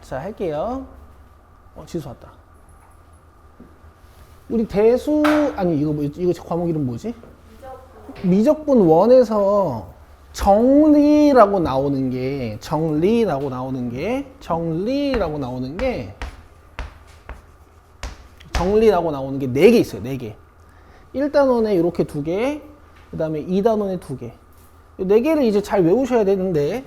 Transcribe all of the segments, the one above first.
자, 할게요. 지수 왔다. 우리 대수, 아니, 이거 과목 이름 뭐지? 미적분 1에서 정리라고 나오는 게 네 개 있어요. 4개. 1단원에 이렇게 2개, 그 다음에 2단원에 2개. 이 4개를 이제 잘 외우셔야 되는데,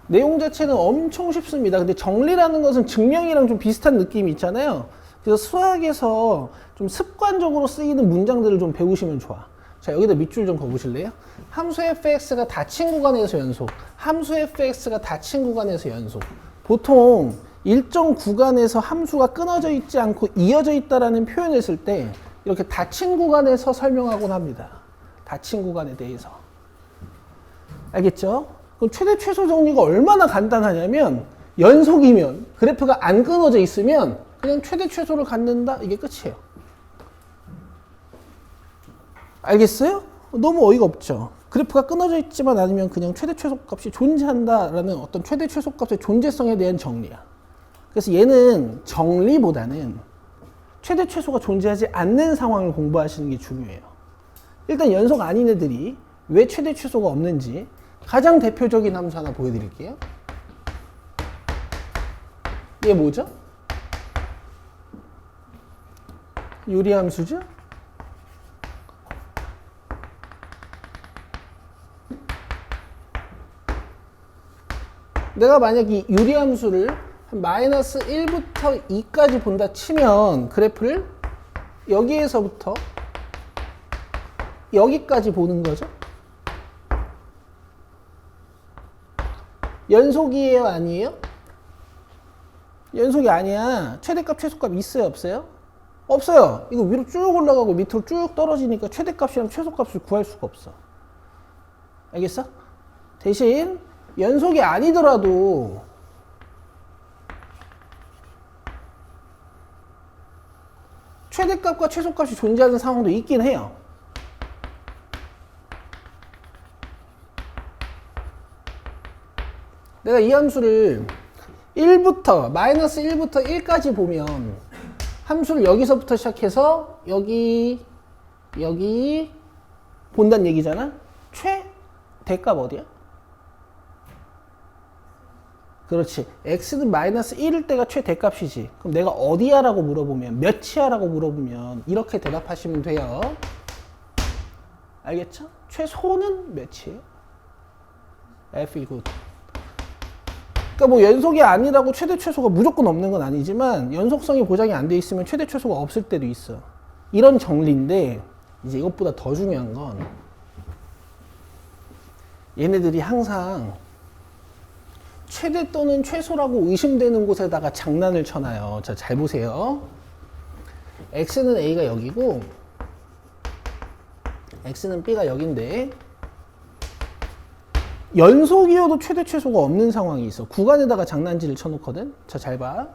내용 자체는 엄청 쉽습니다. 근데 정리라는 것은 증명이랑 좀 비슷한 느낌이 있잖아요. 그래서 수학에서 좀 습관적으로 쓰이는 문장들을 좀 배우시면 좋아. 자, 여기다 밑줄 좀 그어보실래요? 함수 fx가 닫힌 구간에서 연속. 함수 fx가 닫힌 구간에서 연속. 보통 일정 구간에서 함수가 끊어져 있지 않고 이어져 있다라는 표현을 쓸 때 이렇게 닫힌 구간에서 설명하곤 합니다. 닫힌 구간에 대해서. 알겠죠? 그럼 최대 최소 정리가 얼마나 간단하냐면 연속이면 그래프가 안 끊어져 있으면 그냥 최대 최소를 갖는다. 이게 끝이에요. 알겠어요? 너무 어이가 없죠? 그래프가 끊어져 있지만 않으면 그냥 최대 최소 값이 존재한다라는 어떤 최대 최소 값의 존재성에 대한 정리야. 그래서 얘는 정리보다는 최대 최소가 존재하지 않는 상황을 공부하시는 게 중요해요. 일단 연속 아닌 애들이 왜 최대 최소가 없는지 가장 대표적인 함수 하나 보여드릴게요. 얘 뭐죠? 유리함수죠? 내가 만약 이 유리함수를 마이너스 1부터 2까지 본다 치면 그래프를 여기에서부터 여기까지 보는 거죠. 연속이에요? 아니에요? 연속이 아니야. 최대값, 최소값 있어요? 없어요? 없어요. 이거 위로 쭉 올라가고 밑으로 쭉 떨어지니까 최대값이랑 최소값을 구할 수가 없어. 알겠어? 대신 연속이 아니더라도 최대값과 최소값이 존재하는 상황도 있긴 해요. 내가 이 함수를 1부터 마이너스 1부터 1까지 보면 함수를 여기서부터 시작해서 여기 본다는 얘기잖아. 최대값 어디야? 그렇지. x는 마이너스 1일 때가 최대값이지. 그럼 내가 어디야? 라고 물어보면 몇이야? 라고 물어보면 이렇게 대답하시면 돼요. 알겠죠? 최소는 몇이에요? f good. 그러니까 뭐 연속이 아니라고 최대 최소가 무조건 없는 건 아니지만 연속성이 보장이 안 돼 있으면 최대 최소가 없을 때도 있어. 이런 정리인데 이제 이것보다 더 중요한 건 얘네들이 항상 최대 또는 최소라고 의심되는 곳에다가 장난을 쳐놔요. 자, 잘 보세요. x는 a가 여기고 x는 b가 여긴데 연속이어도 최대 최소가 없는 상황이 있어. 구간에다가 장난질을 쳐놓거든. 자, 잘 봐.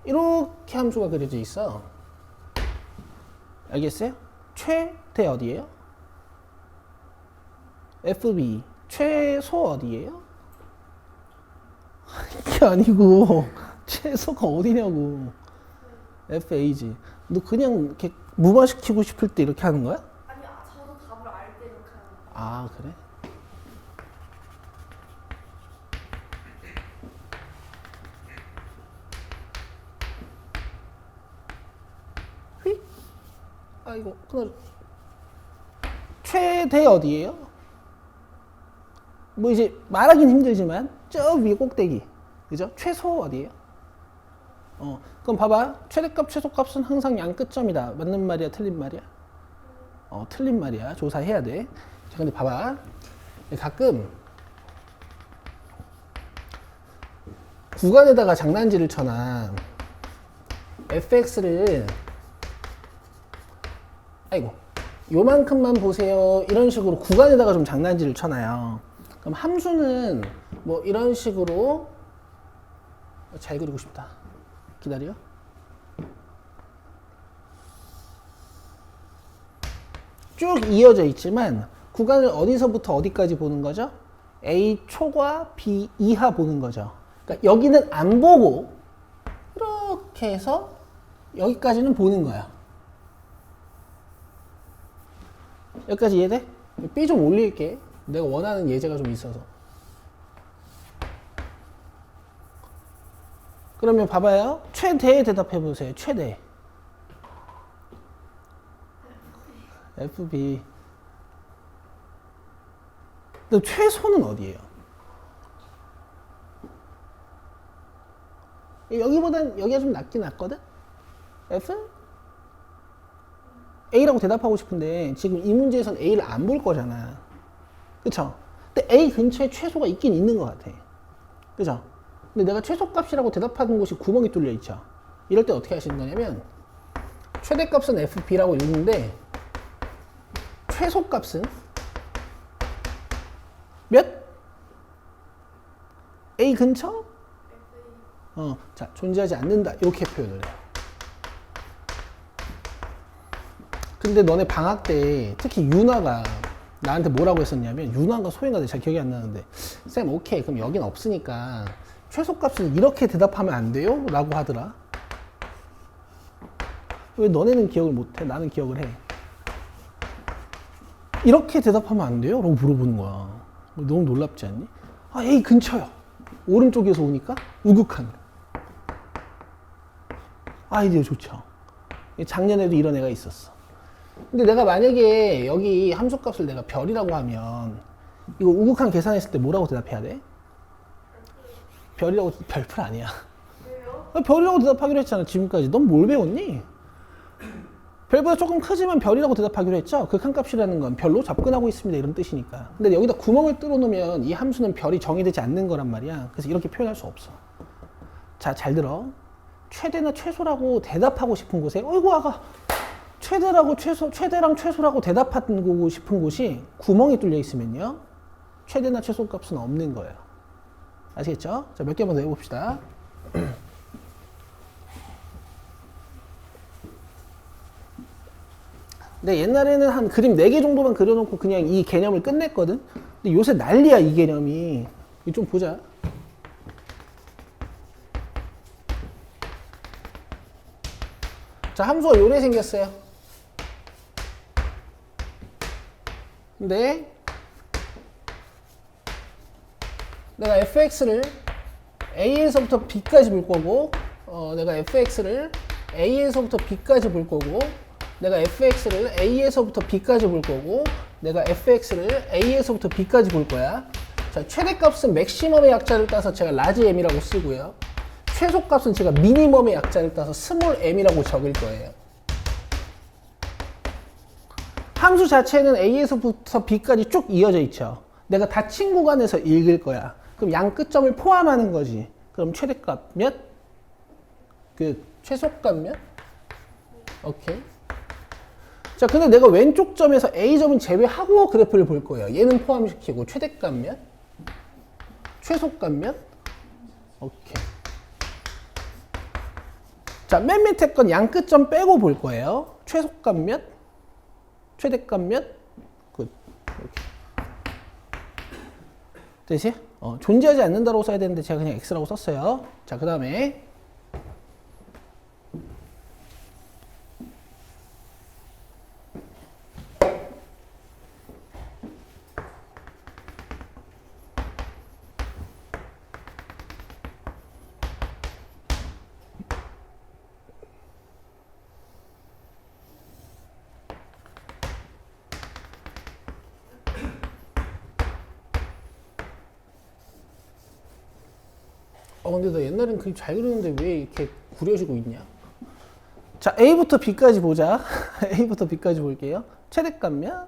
이렇게 함수가 그려져 있어. 알겠어요? 최대 어디예요? fb. 최소 어디예요? 이게 아니고 최소가 어디냐고. FA지. 너 그냥 이렇게 무마시키고 싶을 때 이렇게 하는 거야? 아니, 저도 답을 알 때 이렇게 하는 거예요. 아, 그래? 휙? 아이고, 그날 최대 어디예요? 뭐 이제 말하긴 힘들지만 저 위에 꼭대기, 그죠? 최소 어디예요? 그럼 봐봐. 최대값, 최소값은 항상 양 끝점이다. 맞는 말이야, 틀린 말이야? 틀린 말이야. 조사해야 돼. 자, 근데 봐봐. 가끔 구간에다가 장난질을 쳐놔. fx를 아이고 요만큼만 보세요. 이런 식으로 구간에다가 좀 장난질을 쳐놔요. 그럼 함수는 뭐 이런 식으로 잘 그리고 싶다. 기다려. 쭉 이어져 있지만 구간을 어디서부터 어디까지 보는 거죠? A 초과 B 이하 보는 거죠. 그러니까 여기는 안 보고 이렇게 해서 여기까지는 보는 거야. 여기까지 이해돼? B 좀 올릴게. 내가 원하는 예제가 좀 있어서. 그러면 봐봐요. 최대에 대답해 보세요. 최대. FB. 근데 최소는 어디예요? 여기보단 여기가 좀 낫긴 낫거든? F? A라고 대답하고 싶은데 지금 이 문제에선 A를 안 볼 거잖아. 그쵸? 근데 A 근처에 최소가 있긴 있는 것 같아. 그죠? 근데 내가 최소값이라고 대답하는 곳이 구멍이 뚫려 있죠. 이럴 때 어떻게 하시는 거냐면 최대값은 FB라고 읽는데 최소값은 몇? A 근처? 자, 존재하지 않는다. 이렇게 표현을 해요. 근데 너네 방학 때 특히 윤아가 나한테 뭐라고 했었냐면 윤아가 소인가 잘 기억이 안 나는데 쌤 오케이 그럼 여긴 없으니까 최소값은 이렇게 대답하면 안 돼요? 라고 하더라. 왜 너네는 기억을 못해? 나는 기억을 해. 이렇게 대답하면 안 돼요? 라고 물어보는 거야. 너무 놀랍지 않니? 아, A 근처요. 오른쪽에서 오니까 우극한. 아이디어 좋죠. 작년에도 이런 애가 있었어. 근데 내가 만약에 여기 함수값을 내가 별이라고 하면 이거 우극한 계산했을 때 뭐라고 대답해야 돼? 별이라고, 별풀 아니야. 왜요? 별이라고 대답하기로 했잖아, 지금까지. 넌 뭘 배웠니? 별보다 조금 크지만 별이라고 대답하기로 했죠? 극한값이라는 건 별로 접근하고 있습니다, 이런 뜻이니까. 근데 여기다 구멍을 뚫어 놓으면 이 함수는 별이 정의되지 않는 거란 말이야. 그래서 이렇게 표현할 수 없어. 자, 잘 들어. 최대나 최소라고 대답하고 싶은 곳에, 어이구, 아가. 최대랑 최소라고 대답하고 싶은 곳이 구멍이 뚫려 있으면요. 최대나 최소 값은 없는 거예요. 아시겠죠? 자, 몇 개만 더 해봅시다. 근데 옛날에는 한 그림 4개 정도만 그려놓고 그냥 이 개념을 끝냈거든? 근데 요새 난리야, 이 개념이. 이거 좀 보자. 자, 함수가 요래 생겼어요. 근데 내가 fx를 a에서부터 b까지 볼 거고 내가 fx를 a에서부터 b까지 볼 거고 내가 fx를 a에서부터 b까지 볼 거고 내가 fx를 a에서부터 b까지 볼 거야. 자, 최대값은 맥시멈의 약자를 따서 제가 라지 m이라고 쓰고요. 최소값은 제가 미니멈의 약자를 따서 스몰 m이라고 적을 거예요. 함수 자체는 a에서부터 b까지 쭉 이어져 있죠. 내가 닫힌 구간에서 읽을 거야. 그럼 양 끝점을 포함하는 거지. 그럼 최대값 몇? 그 최소값 몇? 오케이. 자, 근데 내가 왼쪽 점에서 a점은 제외하고 그래프를 볼 거예요. 얘는 포함시키고 최대값 몇? 최소값 몇? 오케이. 자, 맨 밑에 건 양 끝점 빼고 볼 거예요. 최소값 몇? 최대값 몇? 굿. 이렇게. 되지? 존재하지 않는다고 써야 되는데 제가 그냥 x라고 썼어요. 자, 그 다음에 근데 너 옛날엔 그림 잘 그리는데 왜 이렇게 구려지고 있냐? 자, A부터 B까지 보자. A부터 B까지 볼게요. 최대값 몇?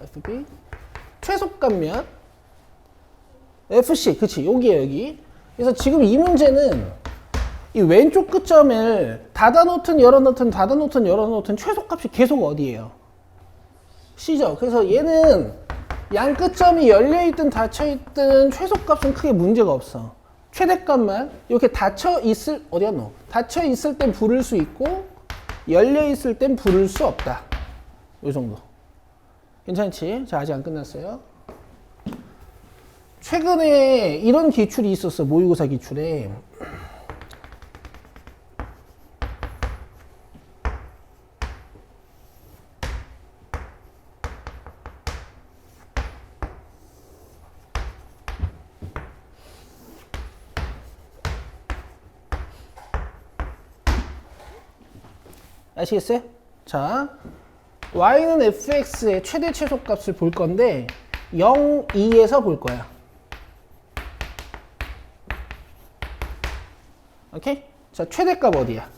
FB. 최소값 몇? FC. 그치, 여기에요, 여기. 그래서 지금 이 문제는 이 왼쪽 끝점을 닫아놓든 열어놓든 닫아놓든 열어놓든 최소값이 계속 어디예요? C죠. 그래서 얘는 양 끝점이 열려있든 닫혀있든 최소값은 크게 문제가 없어. 최대값만 이렇게 닫혀있을, 어디 갔노? 닫혀있을 땐 부를 수 있고 열려있을 땐 부를 수 없다. 요 정도. 괜찮지? 자, 아직 안 끝났어요. 최근에 이런 기출이 있었어. 모의고사 기출에. 아시겠어요? 자, y는 fx의 최대 최소값을 볼 건데 0, 2에서 볼 거야. 오케이? 자, 최대값 어디야?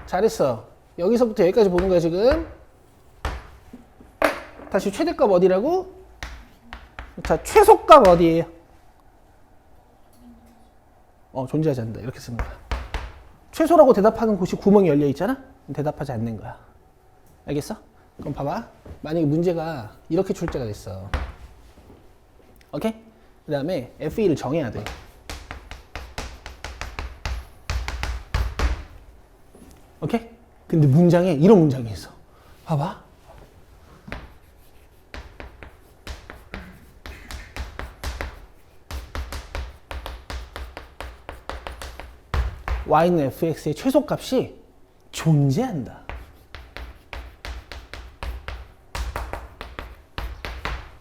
잘했어. 여기서부터 여기까지 보는 거야, 지금. 다시 최대값 어디라고? 자, 최소값 어디예요? 존재하지 않는다. 이렇게 쓰는 거야. 최소라고 대답하는 곳이 구멍이 열려 있잖아? 대답하지 않는 거야. 알겠어? 그럼 봐봐. 만약에 문제가 이렇게 출제가 됐어. 오케이? 그 다음에 F2를 정해야 돼. 오케이? 근데 문장에 이런 문장이 있어. 봐봐. y는 fx의 최소값이 존재한다.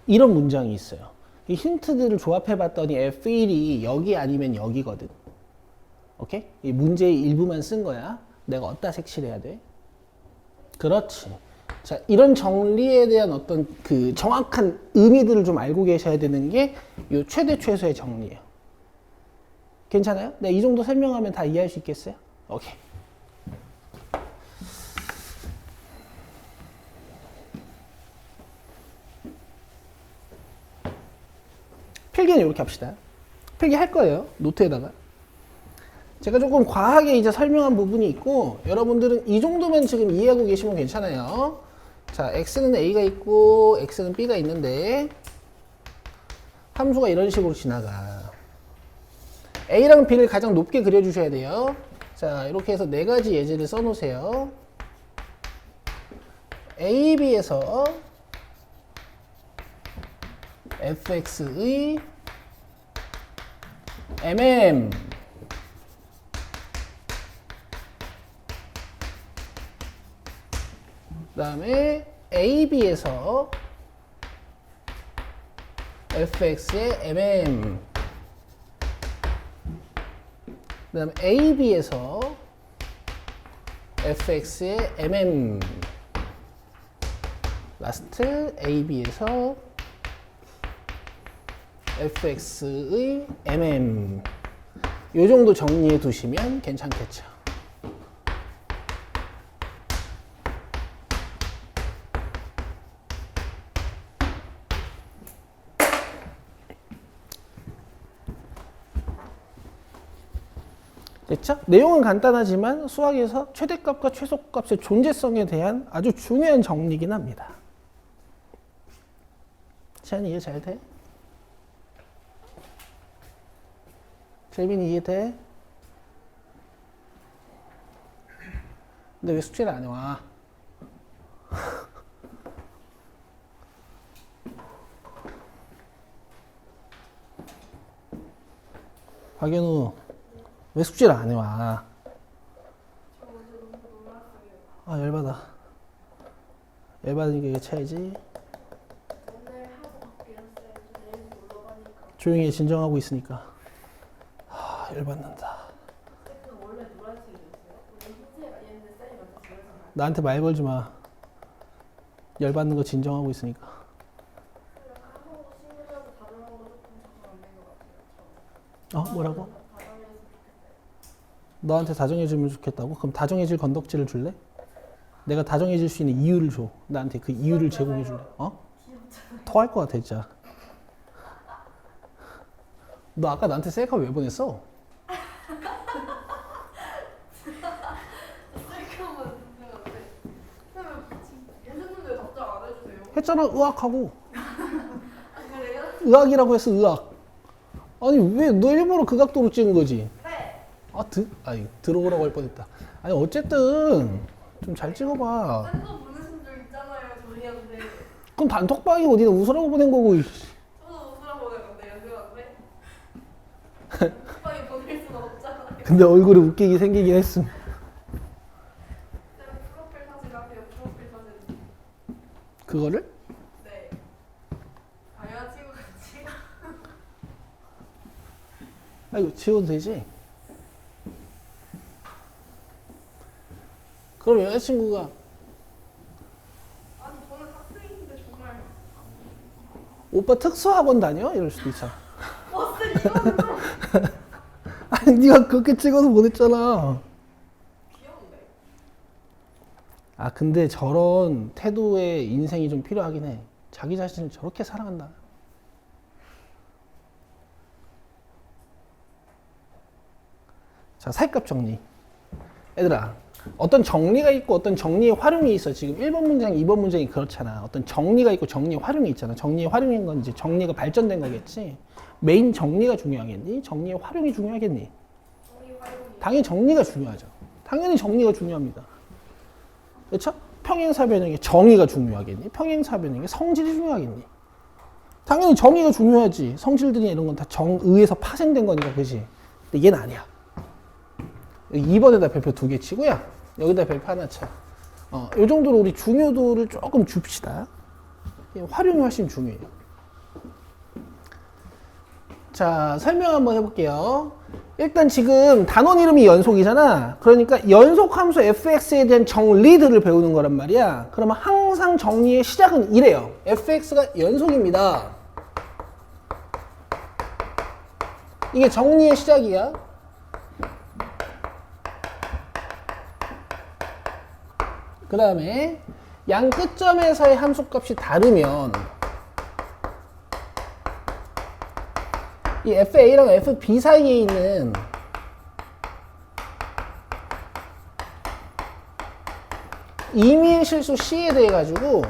이런 문장이 있어요. 이 힌트들을 조합해 봤더니 F1이 여기 아니면 여기거든. 오케이? 이 문제의 일부만 쓴 거야. 내가 어디다 색칠해야 돼? 그렇지. 자, 이런 정리에 대한 어떤 그 정확한 의미들을 좀 알고 계셔야 되는 게 이 최대 최소의 정리예요. 괜찮아요? 네, 이 정도 설명하면 다 이해할 수 있겠어요? 오케이. 필기는 이렇게 합시다. 필기 할 거예요. 노트에다가. 제가 조금 과하게 이제 설명한 부분이 있고, 여러분들은 이 정도면 지금 이해하고 계시면 괜찮아요. 자, x는 a가 있고, x는 b가 있는데, 함수가 이런 식으로 지나가. a랑 b를 가장 높게 그려주셔야 돼요. 자, 이렇게 해서 네 가지 예제를 써놓으세요. a, b에서 fx의 mm 그 다음에 ab에서 fx의 mm 그 다음에 ab에서 fx의 mm 라스트 ab에서 fx의 mm 요 정도 정리해 두시면 괜찮겠죠. 됐죠? 내용은 간단하지만 수학에서 최대값과 최소값의 존재성에 대한 아주 중요한 정리이긴 합니다. 시안이 이해 잘 돼? 재민이 이해돼? 근데 왜 숙제를 안 해와? 박연우 왜 숙제를 안 해와? 아, 열받아. 열받으니까 이거 쳐야지. 오늘 하고 갈게요. 내일 놀러 가니까. 조용히 해, 진정하고 있으니까. 아, 열받는다. 쌤은 원래 노란색이었어요? 오늘 흰색 아니었는데 쌤이 먼저 보여주나요? 나한테 말 걸지 마. 열받는 거 진정하고 있으니까. 까먹고 친구들하고 다른 거 조금 적응 안된것 같아요. 뭐라고? 다정해서 좋겠어요. 너한테 다정해지면 좋겠다고? 그럼 다정해질 건덕지를 줄래? 내가 다정해질 수 있는 이유를 줘. 나한테 그 이유를 제공해 줄래? 토할 것 같아, 진짜. 너 아까 나한테 셀카 왜 보냈어? 셀카만 듣는데 쌤은 예전에 답장 안 해주세요. 했잖아, 의학하고. 그래요? 의학이라고 했어, 의학. 아니, 왜 너 일부러 그 각도로 찍은 거지? 네. 들어오라고 할 뻔했다. 아니, 어쨌든 좀 잘 찍어봐. 쌤도 보내신 적 있잖아요. 저희한테. 그럼 단톡방이고 니는 웃으라고 보낸 거고. 저도 웃으라고 보낼 건데 연습한테. 빨리 보낼 수는 없잖아요. 근데 얼굴에 웃기게 생기긴 했음. 그냥 프로필 사진 앞에 프로필 사진. 그거를? 네. 여자친구 같이. 아이고 지워도 되지. 그럼 여자친구가 아니 저는 학생인데 정말. 오빠 특수학원 다녀? 이럴 수도 있잖아. 버스 이거는 좀 아니 네가 그렇게 찍어서 보냈잖아. 귀여운데. 아 근데 저런 태도의 인생이 좀 필요하긴 해. 자기 자신을 저렇게 사랑한다. 자, 살값 정리. 얘들아, 어떤 정리가 있고 어떤 정리의 활용이 있어. 지금 1번 문장, 2번 문장이 그렇잖아. 어떤 정리가 있고 정리의 활용이 있잖아. 정리의 활용인 건 이제 정리가 발전된 거겠지. 메인 정리가 중요하겠니? 정리의 활용이 중요하겠니? 정리 활용이. 당연히 정리가 중요하죠. 당연히 정리가 중요합니다. 그렇죠? 평행사 변형의 정의가 중요하겠니? 평행사 변형의 성질이 중요하겠니? 당연히 정의가 중요하지. 성질들이 이런 건 다 정의에서 파생된 거니까, 그지? 근데 얘는 아니야. 2번에다 별표 2개 치고요. 여기다 별표 하나 쳐. 이 정도로 우리 중요도를 조금 줍시다. 활용이 훨씬 중요해요. 자, 설명 한번 해볼게요. 일단 지금 단원 이름이 연속이잖아. 그러니까 연속 함수 fx에 대한 정리들을 배우는 거란 말이야. 그러면 항상 정리의 시작은 이래요. fx가 연속입니다. 이게 정리의 시작이야. 그 다음에 양 끝점에서의 함수값이 다르면 이 FA랑 FB 사이에 있는 임의의 실수 C에 대해 가지고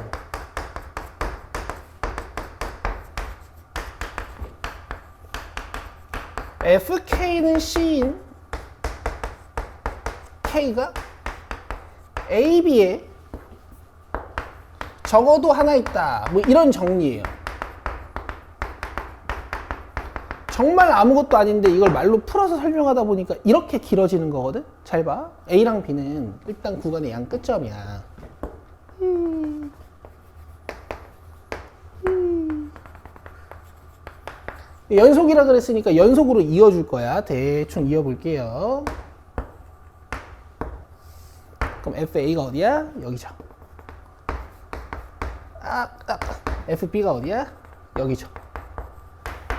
FK는 C인 K가 AB에 적어도 하나 있다. 뭐 이런 정리예요. 정말 아무것도 아닌데 이걸 말로 풀어서 설명하다 보니까 이렇게 길어지는 거거든? 잘 봐. A랑 B는 일단 구간의 양 끝점이야. 연속이라 그랬으니까 연속으로 이어줄 거야. 대충 이어볼게요. 그럼 FA가 어디야? 여기죠. FB가 어디야? 여기죠.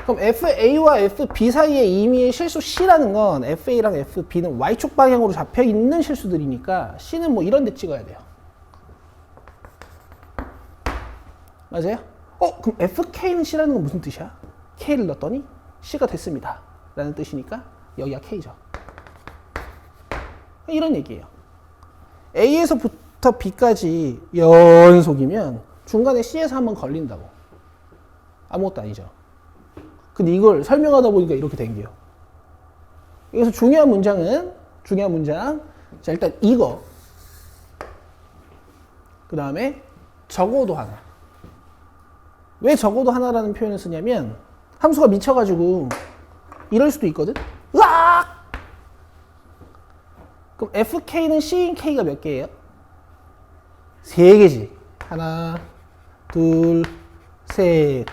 그럼 FA와 FB 사이의 임의의 실수 C라는 건 FA랑 FB는 Y축 방향으로 잡혀 있는 실수들이니까 C는 뭐 이런 데 찍어야 돼요. 맞아요? 그럼 FK는 C라는 건 무슨 뜻이야? K를 넣었더니 C가 됐습니다. 라는 뜻이니까 여기가 K죠. 이런 얘기예요. A에서부터 B까지 연속이면 중간에 C에서 한번 걸린다고. 아무것도 아니죠. 근데 이걸 설명하다 보니까 이렇게 된게요. 여기서 중요한 문장. 자, 일단 이거. 그 다음에 적어도 하나. 왜 적어도 하나라는 표현을 쓰냐면 함수가 미쳐가지고 이럴 수도 있거든. 으악! 그럼 FK는 C인 K가 몇 개예요? 3개지. 하나, 둘, 셋.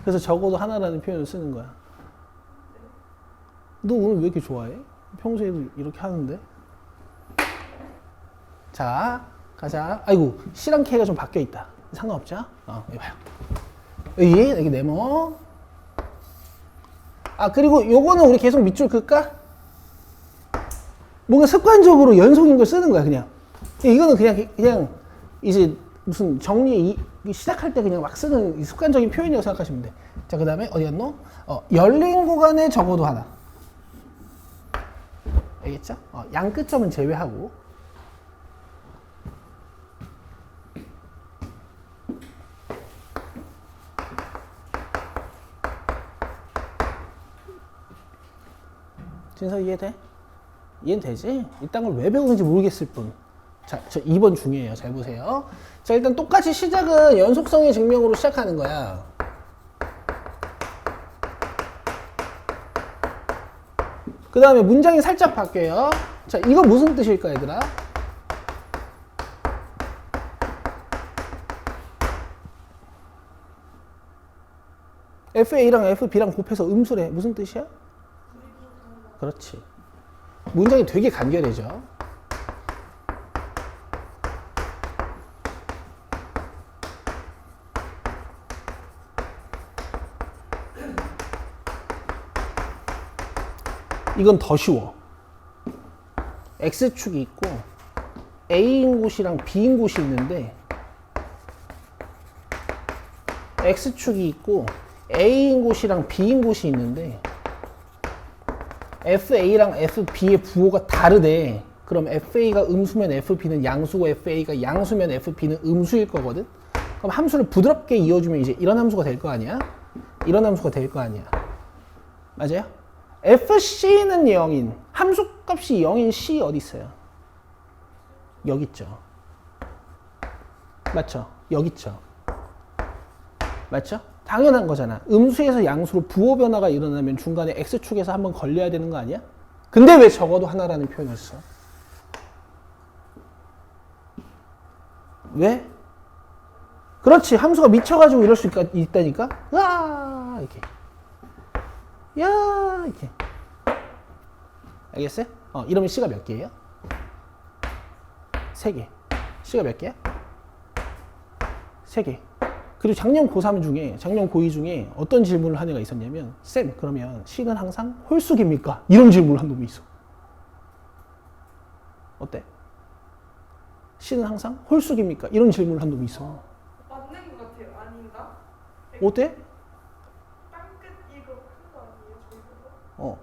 그래서 적어도 하나라는 표현을 쓰는 거야. 너 오늘 왜 이렇게 좋아해? 평소에도 이렇게 하는데. 자, 가자. 아이고, C랑 K가 좀 바뀌어 있다. 상관없죠? 여기 봐요. 여기 네모. 그리고 요거는 우리 계속 밑줄 그을까? 뭔가 습관적으로 연속인 걸 쓰는 거야, 그냥. 이거는 그냥 이제 무슨 정리 시작할 때 그냥 막 쓰는 이 습관적인 표현이라고 생각하시면 돼. 자, 그 다음에 어디 갔노? 열린 구간에 적어도 하나. 알겠죠? 양 끝점은 제외하고. 진서 이해돼? 이해는 되지? 이딴 걸 왜 배우는지 모르겠을 뿐. 자, 저 2번 중요해요. 잘 보세요. 자, 일단 똑같이 시작은 연속성의 증명으로 시작하는 거야. 그 다음에 문장이 살짝 바뀌어요. 자, 이거 무슨 뜻일까, 얘들아? FA랑 FB랑 곱해서 음수래. 무슨 뜻이야? 그렇지. 문장이 되게 간결해져. 이건 더 쉬워. X축이 있고 A인 곳이랑 B인 곳이 있는데 X축이 있고 A인 곳이랑 B인 곳이 있는데 FA랑 FB의 부호가 다르대. 그럼 FA가 음수면 FB는 양수고 FA가 양수면 FB는 음수일 거거든. 그럼 함수를 부드럽게 이어주면 이제 이런 함수가 될 거 아니야? 이런 함수가 될 거 아니야. 맞아요? FC는 0인, 함수값이 0인 C 어디 있어요? 여기 있죠. 맞죠? 여기 있죠. 맞죠? 당연한 거잖아. 음수에서 양수로 부호 변화가 일어나면 중간에 X축에서 한번 걸려야 되는 거 아니야? 근데 왜 적어도 하나라는 표현을 써? 왜? 그렇지. 함수가 미쳐가지고 이럴 수 있다니까? 와 이렇게. 야 이렇게. 알겠어요? 이러면 C가 몇 개예요? 3개. C가 몇 개야? 3개. 그리고 작년 고3 중에, 작년 고2 중에 어떤 질문을 한 애가 있었냐면, 쌤, 그러면 C는 항상 홀수기입니까? 이런 질문을 한 놈이 있어. 어때? C는 항상 홀수기입니까? 이런 질문을 한 놈이 있어. 맞는 것 같아요. 아닌가? 어때? 땅끝 이거 큰 거 아니에요? 저희가?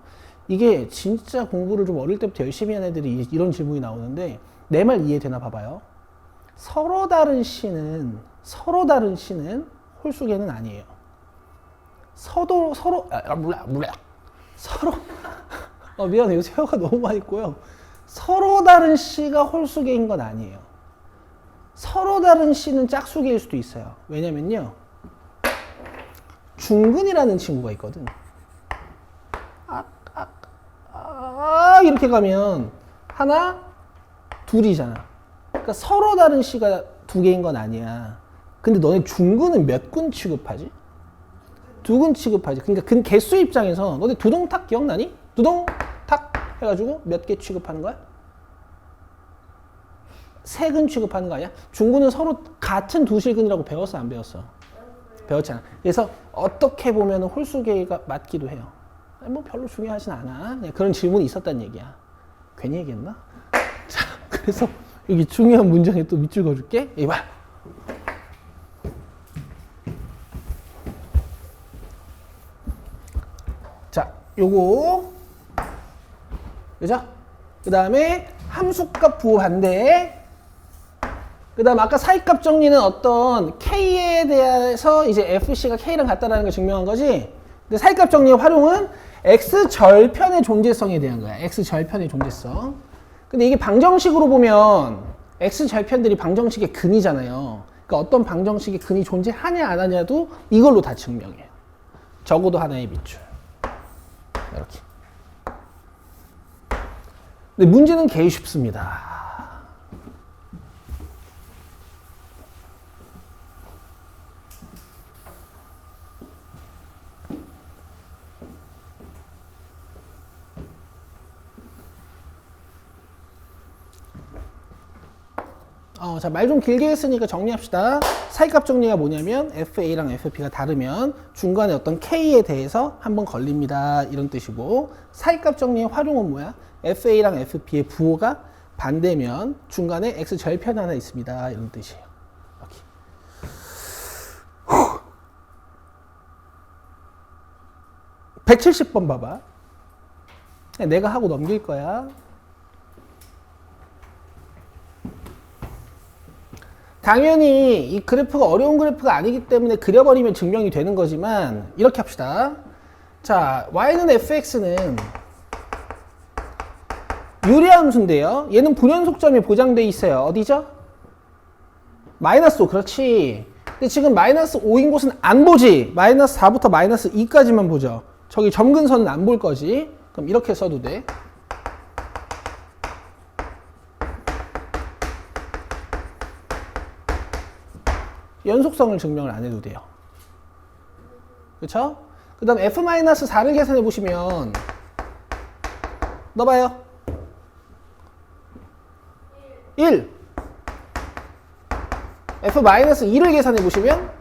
이게 진짜 공부를 좀 어릴 때부터 열심히 한 애들이 이런 질문이 나오는데, 내 말 이해되나 봐봐요. 서로 다른 C는 홀수계는 아니에요. 서로 미안해. 요새 혀가 너무 많이 있고요. 서로 다른 C가 홀수계인 건 아니에요. 서로 다른 C는 짝수계일 수도 있어요. 왜냐면요. 중근이라는 친구가 있거든. 이렇게 가면 하나, 둘이잖아. 그러니까 서로 다른 C가 2개인 건 아니야. 근데 너네 중근은 몇 근 취급하지? 2근 취급하지. 그러니까 근 개수 입장에서 너네 두동탁 기억나니? 두동탁 해가지고 몇 개 취급하는 거야? 3근 취급하는 거 아니야? 중근은 서로 같은 두실근이라고 배웠어, 안 배웠어? 배웠잖아. 그래서 어떻게 보면 홀수계가 맞기도 해요. 뭐 별로 중요하진 않아. 그냥 그런 질문이 있었다는 얘기야. 괜히 얘기했나? 자, 그래서 여기 중요한 문장에 또 밑줄 그어줄게. 이봐. 자, 요거. 그죠? 그 다음에 함수값 부호 반대. 그 다음 아까 사이값 정리는 어떤 K에 대해서 이제 FC가 K랑 같다라는 걸 증명한 거지. 근데 사이값 정리의 활용은 X절편의 존재성에 대한 거야. X절편의 존재성. 근데 이게 방정식으로 보면 X절편들이 방정식의 근이잖아요. 그러니까 어떤 방정식의 근이 존재하냐 안 하냐도 이걸로 다 증명해요. 적어도 하나의 밑줄. 이렇게. 근데 문제는 개 쉽습니다. 자, 말 좀 길게 했으니까 정리합시다. 사이값 정리가 뭐냐면 FA랑 FB가 다르면 중간에 어떤 K에 대해서 한번 걸립니다. 이런 뜻이고, 사이값 정리의 활용은 뭐야? FA랑 FB의 부호가 반대면 중간에 X절편 하나 있습니다. 이런 뜻이에요. 이렇게. 170번 봐봐. 내가 하고 넘길 거야. 당연히 이 그래프가 어려운 그래프가 아니기 때문에 그려버리면 증명이 되는 거지만 이렇게 합시다. 자, y는 fx는 유리함수인데요. 얘는 분연속점이 보장돼 있어요. 어디죠? 마이너스 5. 그렇지. 근데 지금 마이너스 5인 곳은 안 보지. 마이너스 4부터 마이너스 2까지만 보죠. 저기 점근선은 안 볼 거지. 그럼 이렇게 써도 돼. 연속성을 증명을 안 해도 돼요. 그쵸? 그 다음 F-4를 계산해 보시면 넣어봐요. 1. F-2를 계산해 보시면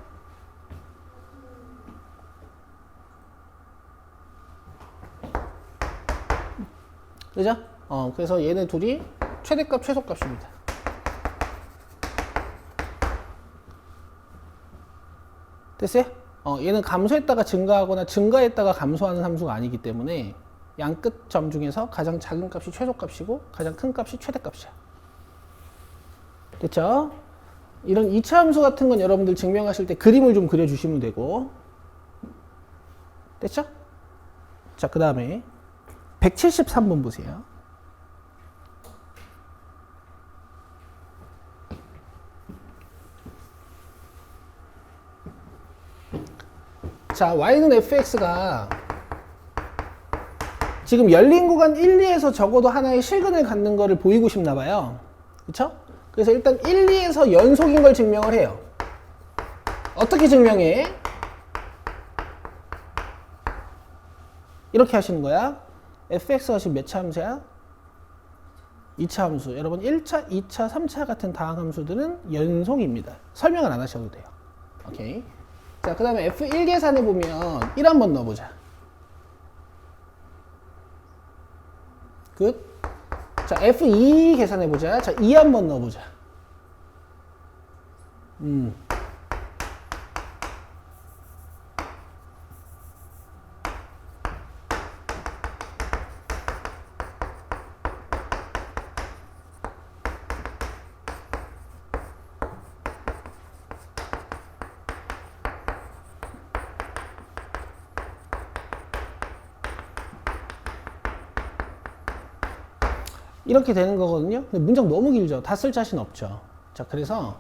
그죠? 그래서 얘네 둘이 최대값 최소값입니다. 됐어요? 얘는 감소했다가 증가하거나 증가했다가 감소하는 함수가 아니기 때문에 양 끝점 중에서 가장 작은 값이 최소값이고 가장 큰 값이 최대값이야. 됐죠? 이런 2차 함수 같은 건 여러분들 증명하실 때 그림을 좀 그려주시면 되고. 됐죠? 자, 그 다음에 173번 보세요. 자, y는 fx가 지금 열린 구간 1, 2에서 적어도 하나의 실근을 갖는 거를 보이고 싶나 봐요. 그쵸? 그래서 일단 1, 2에서 연속인 걸 증명을 해요. 어떻게 증명해? 이렇게 하시는 거야. fx가 지금 몇 차 함수야? 2차 함수. 여러분 1차, 2차, 3차 같은 다항 함수들은 연속입니다. 설명을 안 하셔도 돼요. 오케이. 자, 그 다음에 F1 계산해 보면 1 한번 넣어보자. 굿. 자, F2 계산해 보자. 자, 2 한번 넣어보자. 이렇게 되는 거거든요. 근데 문장 너무 길죠. 다 쓸 자신 없죠. 자, 그래서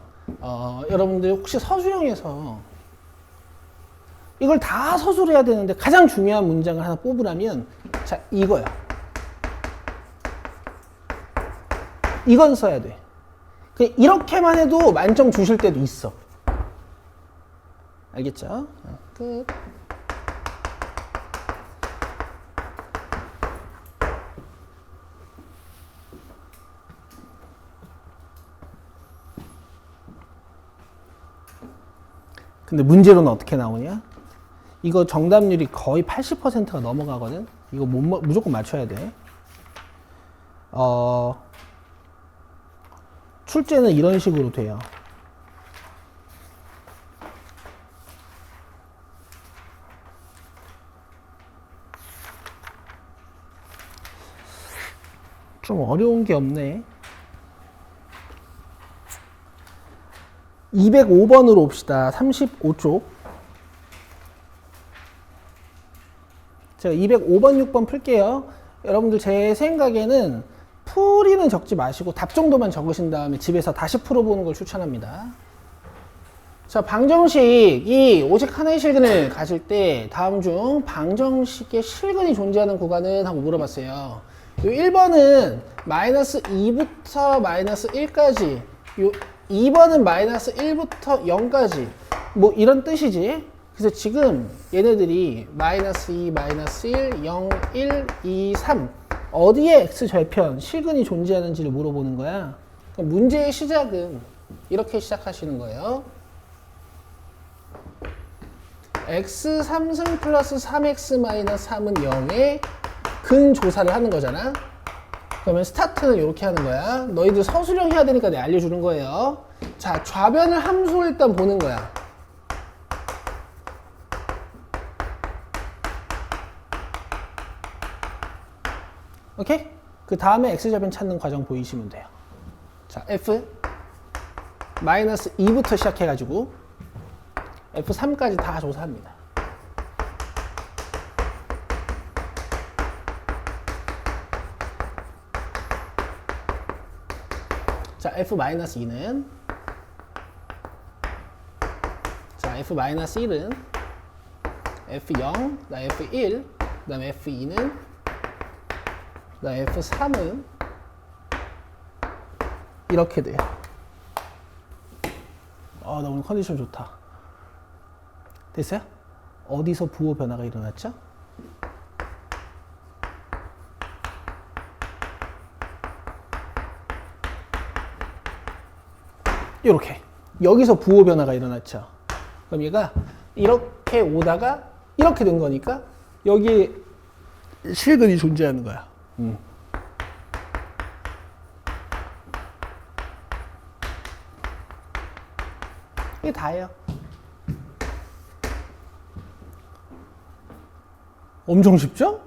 여러분들 혹시 서술형에서 이걸 다 서술해야 되는데 가장 중요한 문장을 하나 뽑으라면 자, 이거야. 이건 써야 돼. 이렇게만 해도 만점 주실 때도 있어. 알겠죠? 끝. 근데 문제로는 어떻게 나오냐? 이거 정답률이 거의 80%가 넘어가거든? 이거 무조건 맞춰야 돼. 출제는 이런 식으로 돼요. 좀 어려운 게 없네. 205번으로 옵시다. 35쪽. 제가 205번, 6번 풀게요. 여러분들 제 생각에는 풀이는 적지 마시고 답 정도만 적으신 다음에 집에서 다시 풀어보는 걸 추천합니다. 자, 방정식이 오직 하나의 실근을 가질 때 다음 중 방정식의 실근이 존재하는 구간은 하고 물어봤어요. 요 1번은 마이너스 2부터 마이너스 1까지, 요 2번은 마이너스 1부터 0까지 뭐 이런 뜻이지. 그래서 지금 얘네들이 마이너스 2, 마이너스 1, 0, 1, 2, 3 어디에 x절편 실근이 존재하는지를 물어보는 거야. 그럼 문제의 시작은 이렇게 시작하시는 거예요. x 3승 플러스 3x 마이너스 3은 0에 근조사를 하는 거잖아. 그러면 스타트는 이렇게 하는 거야. 너희들 서술형 해야 되니까 내가 알려주는 거예요. 자, 좌변을 함수로 일단 보는 거야. 오케이? 그 다음에 x좌변 찾는 과정 보이시면 돼요. 자, f 마이너스 2부터 시작해가지고 f3까지 다 조사합니다. 자, f-2는 자, f-1은 f0, 그다음 f1, 그다음 f2는 그다음 f3은 이렇게 돼요. 나 오늘 컨디션 좋다. 됐어요? 어디서 부호 변화가 일어났죠? 이렇게 여기서 부호 변화가 일어났죠. 그럼 얘가 이렇게 오다가 이렇게 된 거니까 여기에 실근이 존재하는 거야. 이게 다예요. 엄청 쉽죠?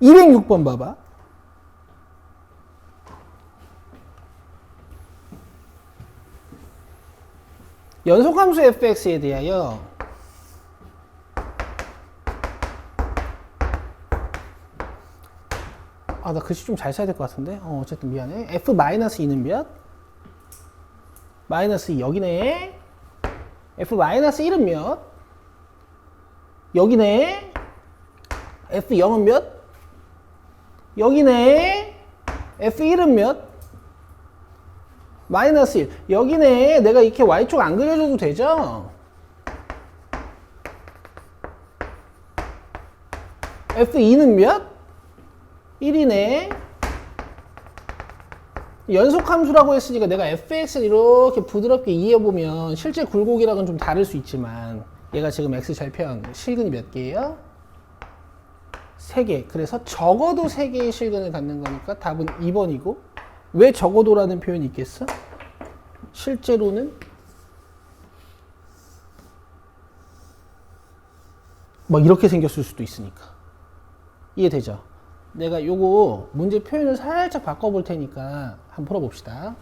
206번 봐봐. 연속함수 fx에 대하여 나 글씨 좀 잘 써야 될 것 같은데. 어쨌든 미안해. f-2는 몇? 마이너스 2 여기네. f-1은 몇? 여기네. f0은 몇? 여기네. f1은 몇? 마이너스 1. 여기네. 내가 이렇게 y축 안 그려줘도 되죠? f2는 몇? 1이네. 연속함수라고 했으니까 내가 fx를 이렇게 부드럽게 이해해보면 실제 굴곡이랑은 좀 다를 수 있지만 얘가 지금 x절편 실근이 몇 개예요? 3개. 그래서 적어도 3개의 실근을 갖는 거니까 답은 2번이고 왜 적어도라는 표현이 있겠어? 실제로는 막 이렇게 생겼을 수도 있으니까. 이해되죠? 내가 요거 문제 표현을 살짝 바꿔볼 테니까 한번 풀어봅시다.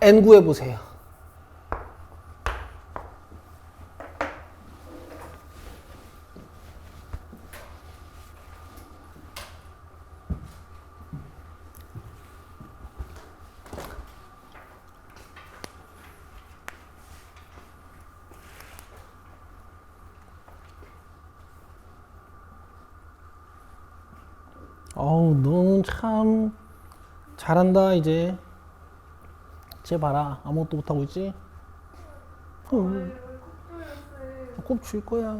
n 구해보세요. 너는 참 잘한다 이제. 쟤 봐라, 아무것도 못하고 있지? 꼭 줄 거야.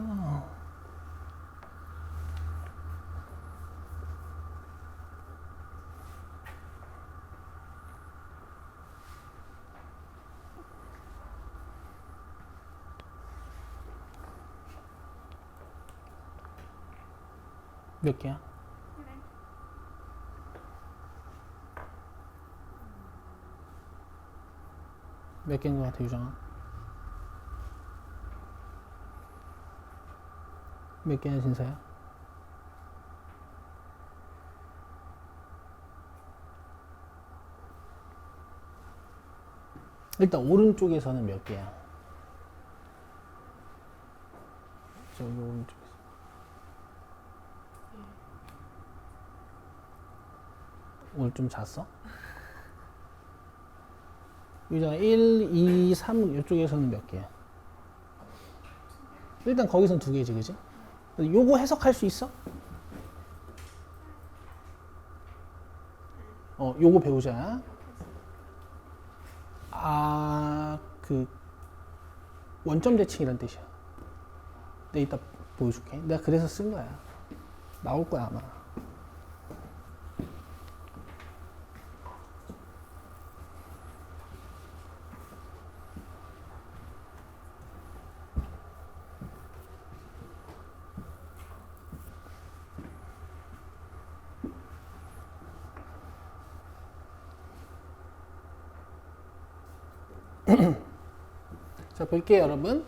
몇 개야? 몇 개인 것 같아, 유정아? 몇 개야, 진서야? 일단 오른쪽에서는 몇 개야? 저기 오른쪽에서. 오늘 좀 잤어? 유정아 1, 2, 3 이쪽에서는 몇 개야? 일단 거기서는 2개지, 그지? 요거 해석할 수 있어? 요거 배우자. 그 원점 대칭이란 뜻이야. 내가 이따 보여줄게. 내가 그래서 쓴 거야. 나올 거야 아마. 자, 볼게요, 여러분.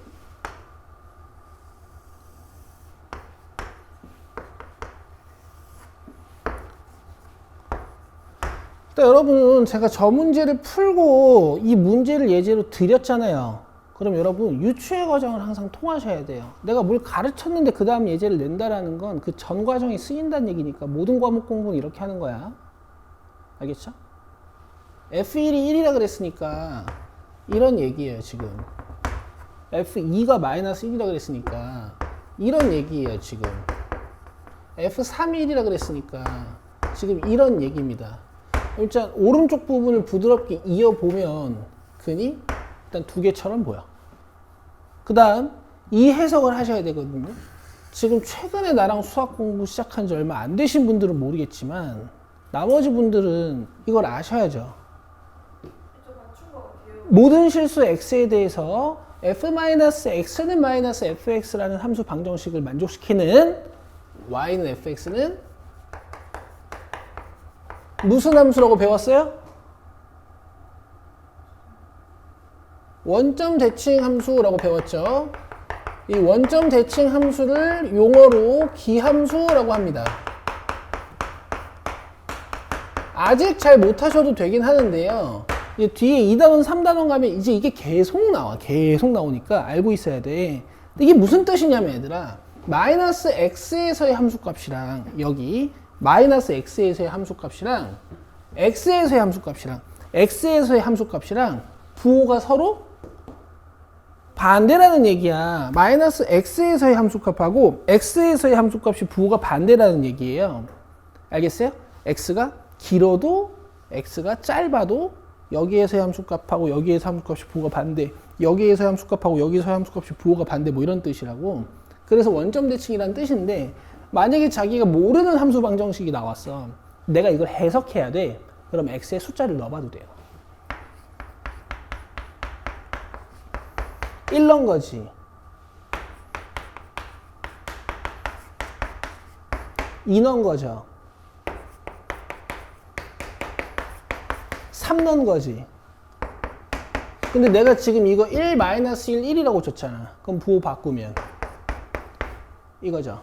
일단 여러분, 제가 저 문제를 풀고 이 문제를 예제로 드렸잖아요. 그럼 여러분, 유추의 과정을 항상 통하셔야 돼요. 내가 뭘 가르쳤는데 그 다음 예제를 낸다라는 건 그 전 과정이 쓰인다는 얘기니까 모든 과목 공부는 이렇게 하는 거야. 알겠죠? F1이 1이라 그랬으니까 이런 얘기예요, 지금. F2가 마이너스 1이라 그랬으니까 이런 얘기예요, 지금. F3이 1이라 그랬으니까 지금 이런 얘기입니다. 일단 오른쪽 부분을 부드럽게 이어보면 근이 일단 두 개처럼 보여. 그 다음 이 해석을 하셔야 되거든요. 지금 최근에 나랑 수학 공부 시작한 지 얼마 안 되신 분들은 모르겠지만 나머지 분들은 이걸 아셔야죠. 모든 실수 x에 대해서 f-x는 마이너스 fx라는 함수 방정식을 만족시키는 y는 fx는 무슨 함수라고 배웠어요? 원점 대칭 함수라고 배웠죠. 이 원점 대칭 함수를 용어로 기함수라고 합니다. 아직 잘 못하셔도 되긴 하는데요. 뒤에 2단원, 3단원 가면 이제 이게 계속 나와. 계속 나오니까 알고 있어야 돼. 이게 무슨 뜻이냐면 얘들아, 마이너스 x에서의 함수값이랑 여기 마이너스 x에서의 함수값이랑 x에서의 함수값이랑 x에서의 함수값이랑 부호가 서로 반대라는 얘기야. 마이너스 x에서의 함수값하고 x에서의 함수값이 부호가 반대라는 얘기예요. 알겠어요? x가 길어도 x가 짧아도 여기에서의 함수값하고 여기에서 함수값이 부호가 반대, 여기에서의 함수값하고 여기에서의 함수값이 부호가 반대, 뭐 이런 뜻이라고. 그래서 원점 대칭이라는 뜻인데, 만약에 자기가 모르는 함수 방정식이 나왔어. 내가 이걸 해석해야 돼. 그럼 x에 숫자를 넣어봐도 돼요. 1 넣은 거지. 2 넣은 거죠. 3 넣은 거지. 근데 내가 지금 이거 1, 마이너스 1, 1이라고 줬잖아. 그럼 부호 바꾸면 이거죠.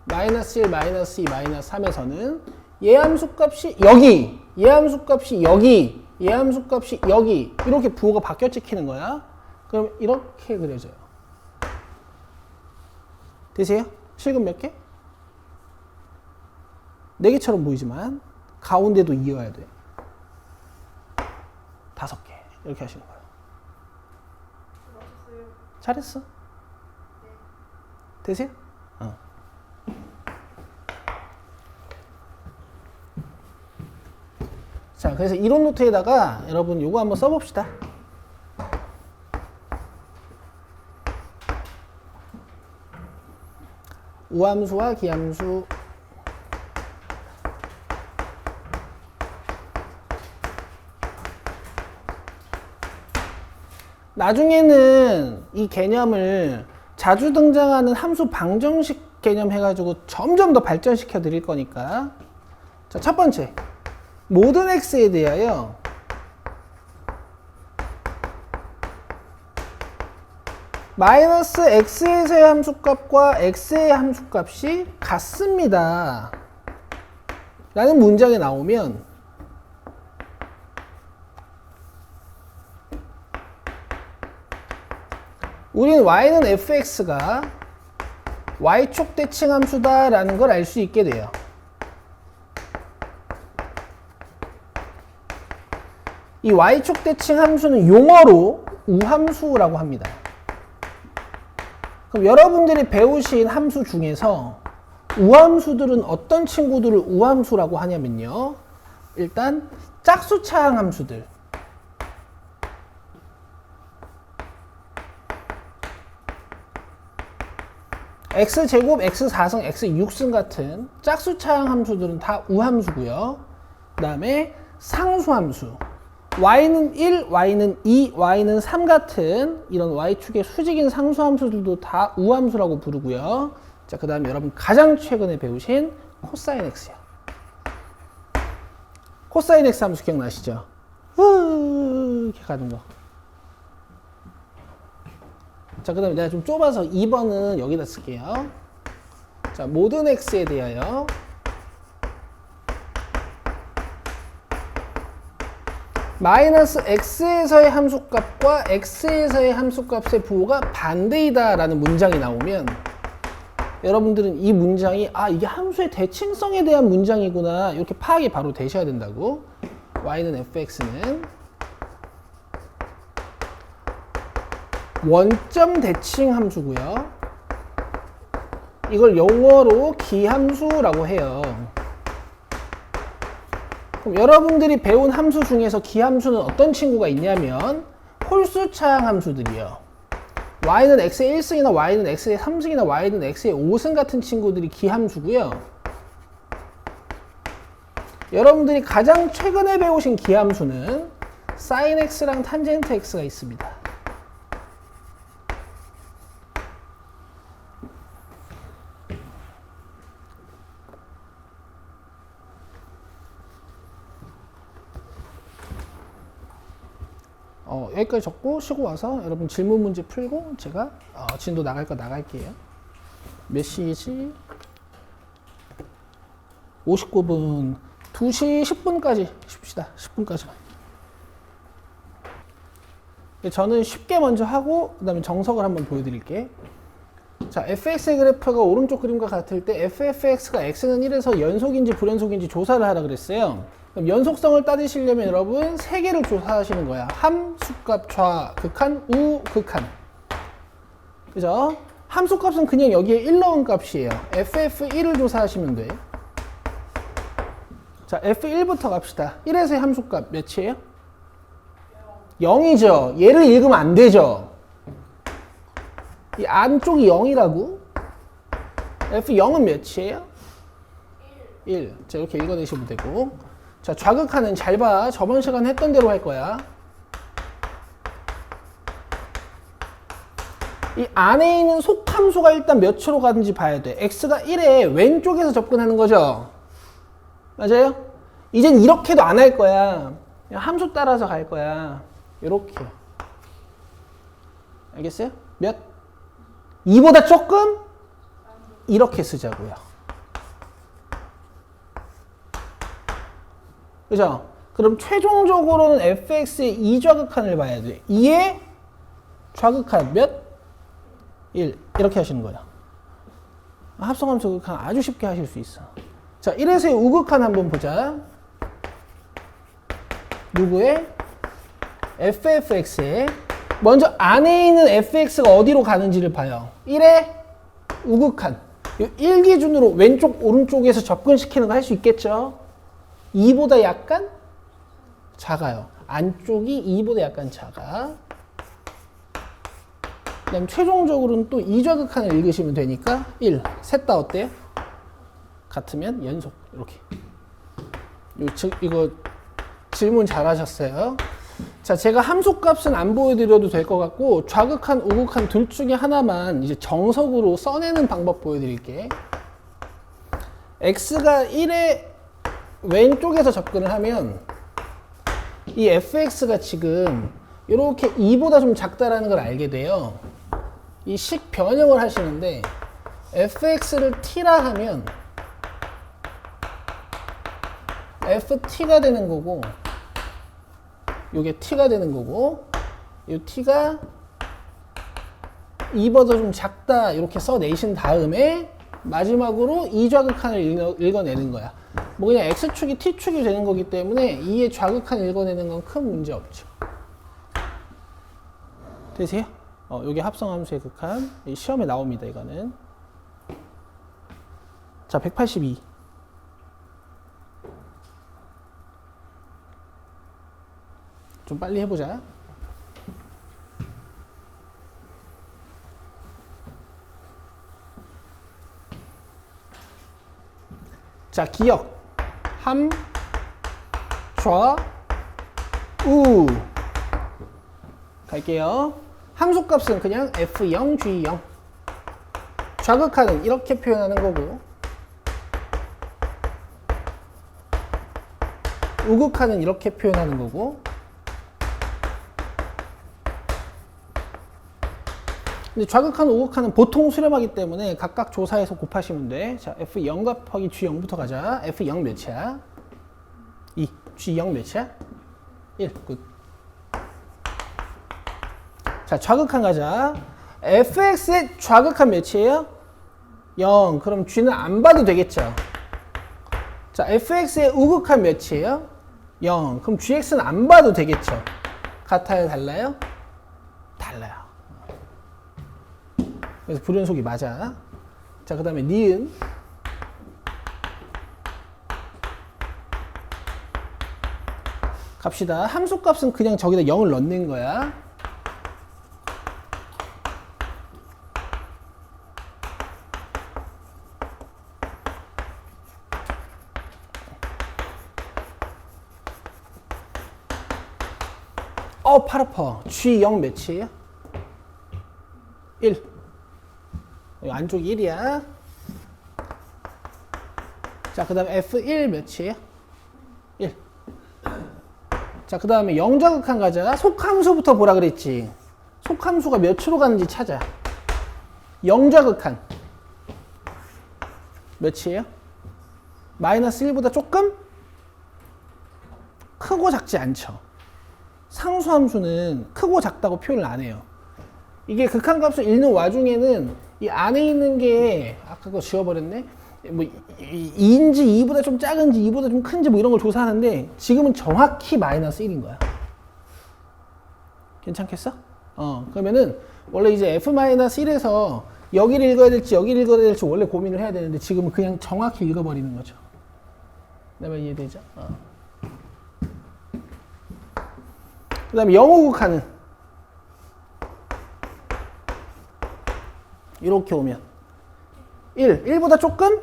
마이너스 1, 마이너스 2, 마이너스 3에서는 얘 함수값이 여기, 얘 함수값이 여기, 얘 함수값이 여기, 이렇게 부호가 바뀌어 찍히는 거야. 그럼 이렇게 그려져요. 되세요? 실금 몇 개? 4개처럼 보이지만 가운데도 이어야 돼. 5개. 이렇게 하시는 거예요. 잘했어. 되세요? 자, 그래서 이론 노트에다가 여러분 요거 한번 써봅시다. 우함수와 기함수. 나중에는 이 개념을 자주 등장하는 함수 방정식 개념 해가지고 점점 더 발전시켜 드릴 거니까. 자, 첫 번째. 모든 x에 대하여 마이너스 x에서의 함수값과 x의 함수값이 같습니다. 라는 문장이 나오면 우리는 y는 fx가 y축 대칭 함수다 라는 걸 알 수 있게 돼요. 이 y축 대칭 함수는 용어로 우함수라고 합니다. 그럼 여러분들이 배우신 함수 중에서 우함수들은 어떤 친구들을 우함수라고 하냐면요. 일단 짝수차항 함수들. x제곱, x4승, x6승 같은 짝수차항 함수들은 다 우함수고요. 그 다음에 상수함수. y는 1, y는 2, y는 3 같은 이런 y축의 수직인 상수함수들도 다 우함수라고 부르고요. 자, 그 다음에 여러분 가장 최근에 배우신 코사인 x요. 코사인 x 함수 기억나시죠? 이렇게 가는 거. 자, 그 다음에 내가 좀 좁아서 2번은 여기다 쓸게요. 자, 모든 x에 대하여 마이너스 x에서의 함수값과 x에서의 함수값의 부호가 반대이다 라는 문장이 나오면 여러분들은 이 문장이 이게 함수의 대칭성에 대한 문장이구나 이렇게 파악이 바로 되셔야 된다고. y는 fx는 원점 대칭 함수고요. 이걸 영어로 기함수라고 해요. 그럼 여러분들이 배운 함수 중에서 기함수는 어떤 친구가 있냐면 홀수차항 함수들이요. y는 x의 1승이나 y는 x의 3승이나 y는 x의 5승 같은 친구들이 기함수고요. 여러분들이 가장 최근에 배우신 기함수는 sin x랑 탄젠트 x가 있습니다. 여기까지 적고 쉬고 와서 여러분 질문 문제 풀고 제가 진도 나갈 거 나갈게요. 몇 시지? 59분. 2시 10분까지 쉽시다. 10분까지. 저는 쉽게 먼저 하고 그 다음에 정석을 한번 보여드릴게요. 자, fx의 그래프가 오른쪽 그림과 같을 때 fx가 x는 1에서 연속인지 불연속인지 조사를 하라 그랬어요. 그럼 연속성을 따지시려면 여러분 3개를 조사하시는 거야. 함수값 좌극한, 우극한. 그죠? 함수값은 그냥 여기에 1 넣은 값이에요. ff1을 조사하시면 돼. 자, f1부터 갑시다. 1에서의 함수값 몇이에요? 0이죠. 얘를 읽으면 안 되죠. 이 안쪽이 0이라고? f0은 몇이에요? 1. 자, 이렇게 읽어내시면 되고. 자, 좌극하는 잘 봐. 저번 시간 했던 대로 할 거야. 이 안에 있는 속함수가 일단 몇으로 가는지 봐야 돼. x가 1에 왼쪽에서 접근하는 거죠. 맞아요? 이젠 이렇게도 안 할 거야. 그냥 함수 따라서 갈 거야. 이렇게. 알겠어요? 몇? 2보다 조금? 이렇게 쓰자고요. 그죠? 그럼 최종적으로는 fx의 2좌극한을 봐야 돼. 2의 좌극한 몇? 1. 이렇게 하시는 거예요. 합성함수 극한 아주 쉽게 하실 수 있어. 자, 1에서의 우극한 한번 보자. 누구의? ffx에 먼저 안에 있는 fx가 어디로 가는지를 봐요. 1의 우극한. 1 기준으로 왼쪽 오른쪽에서 접근시키는 거 할 수 있겠죠? 2보다 약간 작아요. 안쪽이 2보다 약간 작아. 그 다음 최종적으로는 또 2좌극한을 읽으시면 되니까 1. 셋 다 어때요? 같으면 연속. 이렇게. 이거 질문 잘 하셨어요. 자, 제가 함수값은 안 보여드려도 될 것 같고 좌극한, 우극한 둘 중에 하나만 이제 정석으로 써내는 방법 보여드릴게. x가 1에 왼쪽에서 접근을 하면 이 fx가 지금 이렇게 2보다 좀 작다라는 걸 알게 돼요. 이 식 변형을 하시는데 fx를 t라 하면 ft가 되는 거고 요게 t가 되는 거고 이 t가 2보다 좀 작다 이렇게 써내신 다음에 마지막으로 2좌극한을 읽어내는 거야. 뭐 그냥 x축이 t축이 되는 거기 때문에 2의 좌극한 읽어내는 건 큰 문제 없죠. 되세요? 요게 합성함수의 극한. 시험에 나옵니다, 이거는. 자, 182. 좀 빨리 해보자. 자, 기억. 함, 좌, 우. 갈게요. 함수값은 그냥 F0, G0. 좌극하는 이렇게 표현하는 거고, 우극하는 이렇게 표현하는 거고, 근데 좌극하는 우극하는 보통 수렴하기 때문에 각각 조사해서 곱하시면 돼. 자, F0 곱하기 G0부터 가자. F0 몇이야? 2. G0 몇이야? 1. 굿. 자, 좌극한 가자. fx의 좌극한 몇이에요? 0. 그럼 g는 안 봐도 되겠죠. 자, fx의 우극한 몇이에요? 0. 그럼 gx는 안 봐도 되겠죠. 같아요, 달라요? 달라요. 그래서 불연속이 맞아. 자, 그 다음에 니은. 갑시다. 함수값은 그냥 저기다 0을 넣는 거야. 팔 아파. G0 몇이에요? 1. 여기 안쪽이 1이야. 자, 그 다음에 F1 몇이에요? 1. 자, 그 다음에 영좌극한 가자. 속함수부터 보라 그랬지. 속함수가 몇으로 가는지 찾아. 영좌극한 몇이에요? 마이너스 1보다 조금 크고 작지 않죠. 상수함수는 크고 작다고 표현을 안 해요. 이게 극한값을 읽는 와중에는 이 안에 있는 게 아까 그거 지워버렸네. 뭐 2인지 2보다 좀 작은지 2보다 좀 큰지 뭐 이런 걸 조사하는데 지금은 정확히 마이너스 1인 거야. 괜찮겠어? 그러면은 원래 이제 f-1에서 여기를 읽어야 될지 여기를 읽어야 될지 원래 고민을 해야 되는데 지금은 그냥 정확히 읽어버리는 거죠. 내 말 이해되죠? 그 다음에 영호극하는 이렇게 오면 1보다 조금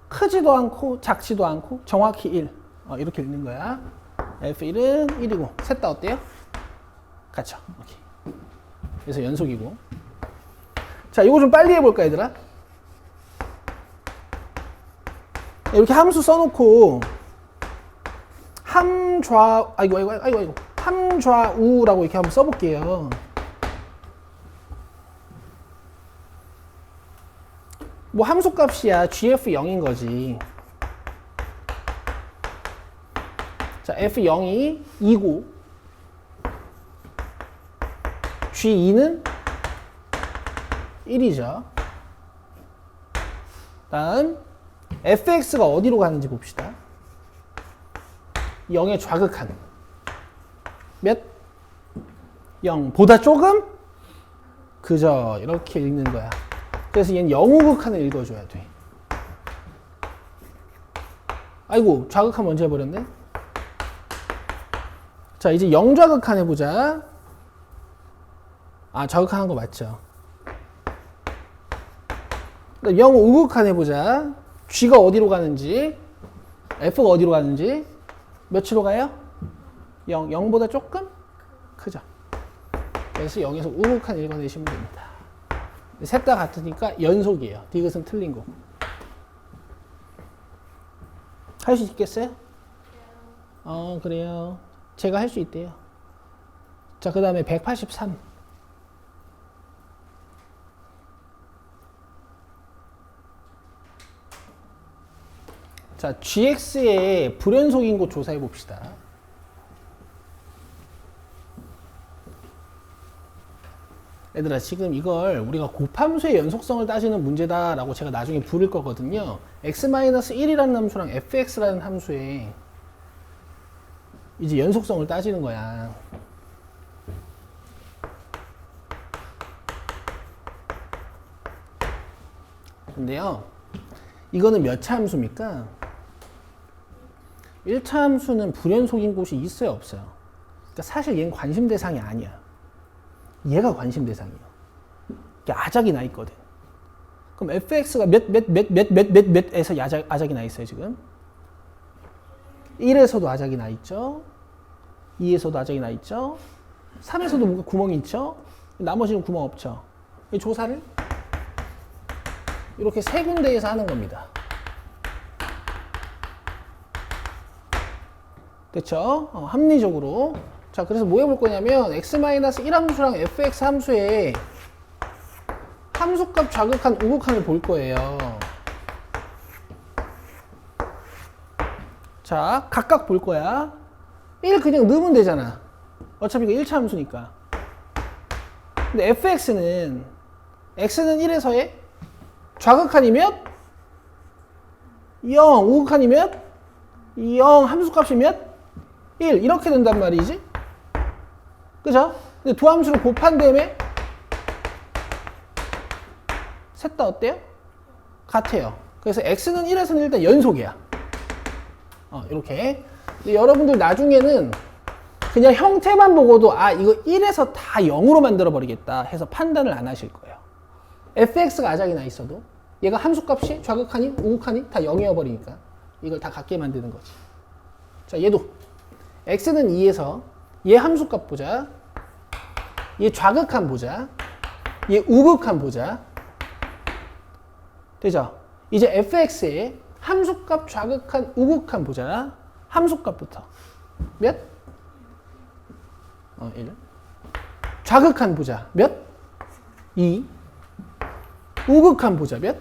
크지도 않고 작지도 않고 정확히 1 이렇게 읽는 거야. F1은 1이고 셋 다 어때요? 같죠? 오케이. 그래서 연속이고. 자, 이거 좀 빨리 해볼까 얘들아? 이렇게 함수 써놓고 함좌 아이고 함좌우라고 이렇게 한번 써볼게요. 뭐 함수값이야 gf0인 거지. 자, f0이 2고 g2는 1이죠. 다음 fx가 어디로 가는지 봅시다. 0의 좌극한 몇? 0보다 조금? 그저 이렇게 읽는 거야. 그래서 얘는 영호극한을 읽어줘야 돼. 아이고, 좌극한 먼저 해버렸네. 자, 이제 영좌극한 해보자. 좌극한 한 거 맞죠? 영우극한 해보자. G가 어디로 가는지, F가 어디로 가는지, 몇으로 가요? 0, 0보다 조금 크죠. 그래서 0에서 우극한 읽어내시면 됩니다. 셋 다 같으니까 연속이에요. 디귿은 틀린 거. 할 수 있겠어요? 그래요. 제가 할 수 있대요. 자, 그 다음에 183. 자, gx의 불연속인 곳 조사해 봅시다. 얘들아, 지금 이걸 우리가 곱함수의 연속성을 따지는 문제다라고 제가 나중에 부를 거거든요. x-1이라는 함수랑 fx라는 함수의 이제 연속성을 따지는 거야. 근데요, 이거는 몇 차 함수입니까? 1차 함수는 불연속인 곳이 있어요, 없어요? 그러니까 사실 얘는 관심 대상이 아니야. 얘가 관심 대상이에요. 이게 아작이 나 있거든. 그럼 fx가 몇에서 아작이 나 있어요, 지금? 1에서도 아작이 나 있죠? 2에서도 아작이 나 있죠? 3에서도 뭔가 구멍이 있죠? 나머지는 구멍 없죠? 이 조사를 이렇게 세 군데에서 하는 겁니다. 됐죠? 합리적으로. 자, 그래서 뭐 해볼 거냐면 x-1 함수랑 fx 함수의 함수값 좌극한 우극한을 볼 거예요. 자, 각각 볼 거야. 1 그냥 넣으면 되잖아. 어차피 이거 1차 함수니까. 근데 fx는 x는 1에서의 좌극한이 몇? 0. 우극한이 몇? 0. 함수값이 몇? 1. 이렇게 된단 말이지. 그죠? 근데 두 함수를 곱한 다음에 셋 다 어때요? 같아요. 그래서 x는 1에서는 일단 연속이야. 이렇게. 근데 여러분들 나중에는 그냥 형태만 보고도 아 이거 1에서 다 0으로 만들어 버리겠다 해서 판단을 안 하실 거예요. fx가 아작이 나 있어도 얘가 함수값이 좌극하니 우극하니 다 0이어 버리니까 이걸 다 같게 만드는 거지. 자, 얘도 x는 2에서 얘 함수값 보자. 얘 좌극한 보자. 얘 우극한 보자. 되죠? 이제 fx의 함수값 좌극한 우극한 보자. 함수값부터 몇? 1. 좌극한 보자. 몇? 2. 우극한 보자. 몇?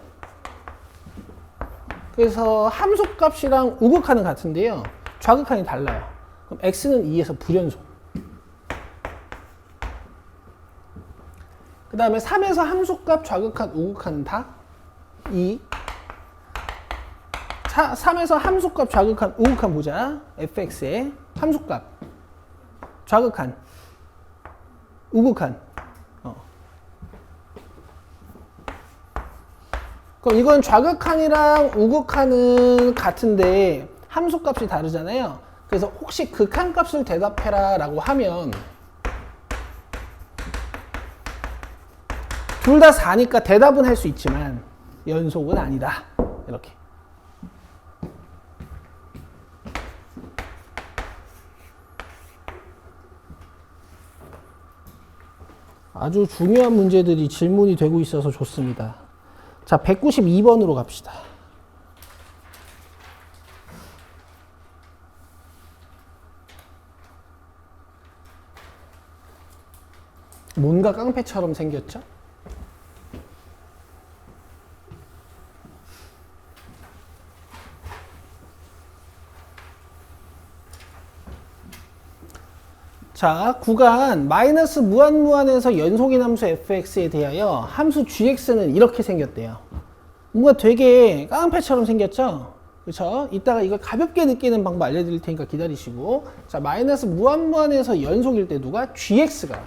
그래서 함수값이랑 우극한은 같은데요. 좌극한이 달라요. 그럼 x는 2에서 불연속. 그 다음에 3에서 함수값 좌극한 우극한은 다 2. 3에서 함수값 좌극한 우극한 보자. fx의 함수값 좌극한 우극한. 그럼 이건 좌극한이랑 우극한은 같은데 함수값이 다르잖아요. 그래서 혹시 극한값을 대답해라 라고 하면 둘 다 4니까 대답은 할 수 있지만 연속은 아니다. 이렇게. 아주 중요한 문제들이 질문이 되고 있어서 좋습니다. 자, 192번으로 갑시다. 뭔가 깡패처럼 생겼죠? 자, 구간 마이너스 무한무한에서 연속인 함수 fx에 대하여 함수 gx는 이렇게 생겼대요. 뭔가 되게 깡패처럼 생겼죠? 그렇죠? 이따가 이걸 가볍게 느끼는 방법 알려드릴 테니까 기다리시고. 자, 마이너스 무한무한에서 연속일 때 누가? gx가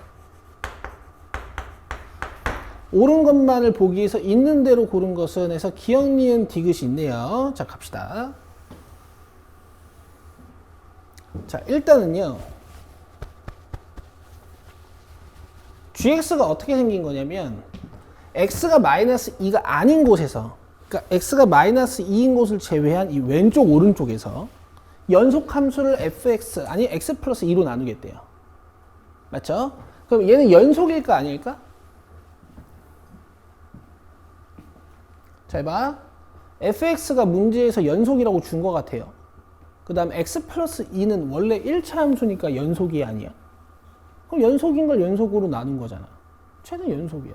옳은 것만을 보기 위해서 있는 대로 고른 것은 해서 기억, 니은, 디귿이 있네요. 자, 갑시다. 자, 일단은요. gx가 어떻게 생긴 거냐면 x가 마이너스 2가 아닌 곳에서, 그러니까 x가 마이너스 2인 곳을 제외한 이 왼쪽 오른쪽에서 연속 함수를 fx 아니 x 플러스 2로 나누겠대요. 맞죠? 그럼 얘는 연속일까 아닐까? 잘 봐. fx가 문제에서 연속이라고 준 것 같아요. 그 다음 x 플러스 2는 원래 1차 함수니까 연속이 아니야. 그럼 연속인 걸 연속으로 나눈 거잖아. 최대 연속이야.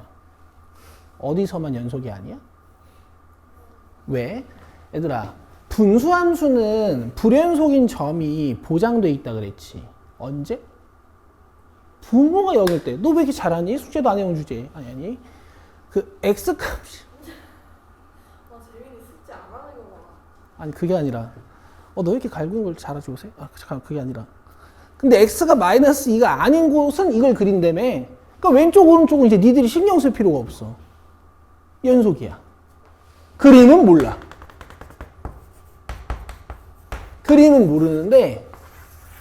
어디서만 연속이 아니야? 왜? 얘들아, 분수함수는 불연속인 점이 보장돼 있다 그랬지. 언제? 분모가 0일 때. 너 왜 이렇게 잘하니? 숙제도 안 해온 주제. 아니. 그 x값이. 재민이 숙제 안 하는 거 봐. 아니, 그게 아니라. 너 이렇게 갈구는 걸 잘하지 보세요? 그게 아니라. 근데 x가 마이너스 2가 아닌 곳은 이걸 그린다며. 그러니까 왼쪽 오른쪽은 이제 니들이 신경 쓸 필요가 없어. 연속이야. 그림은 몰라. 그림은 모르는데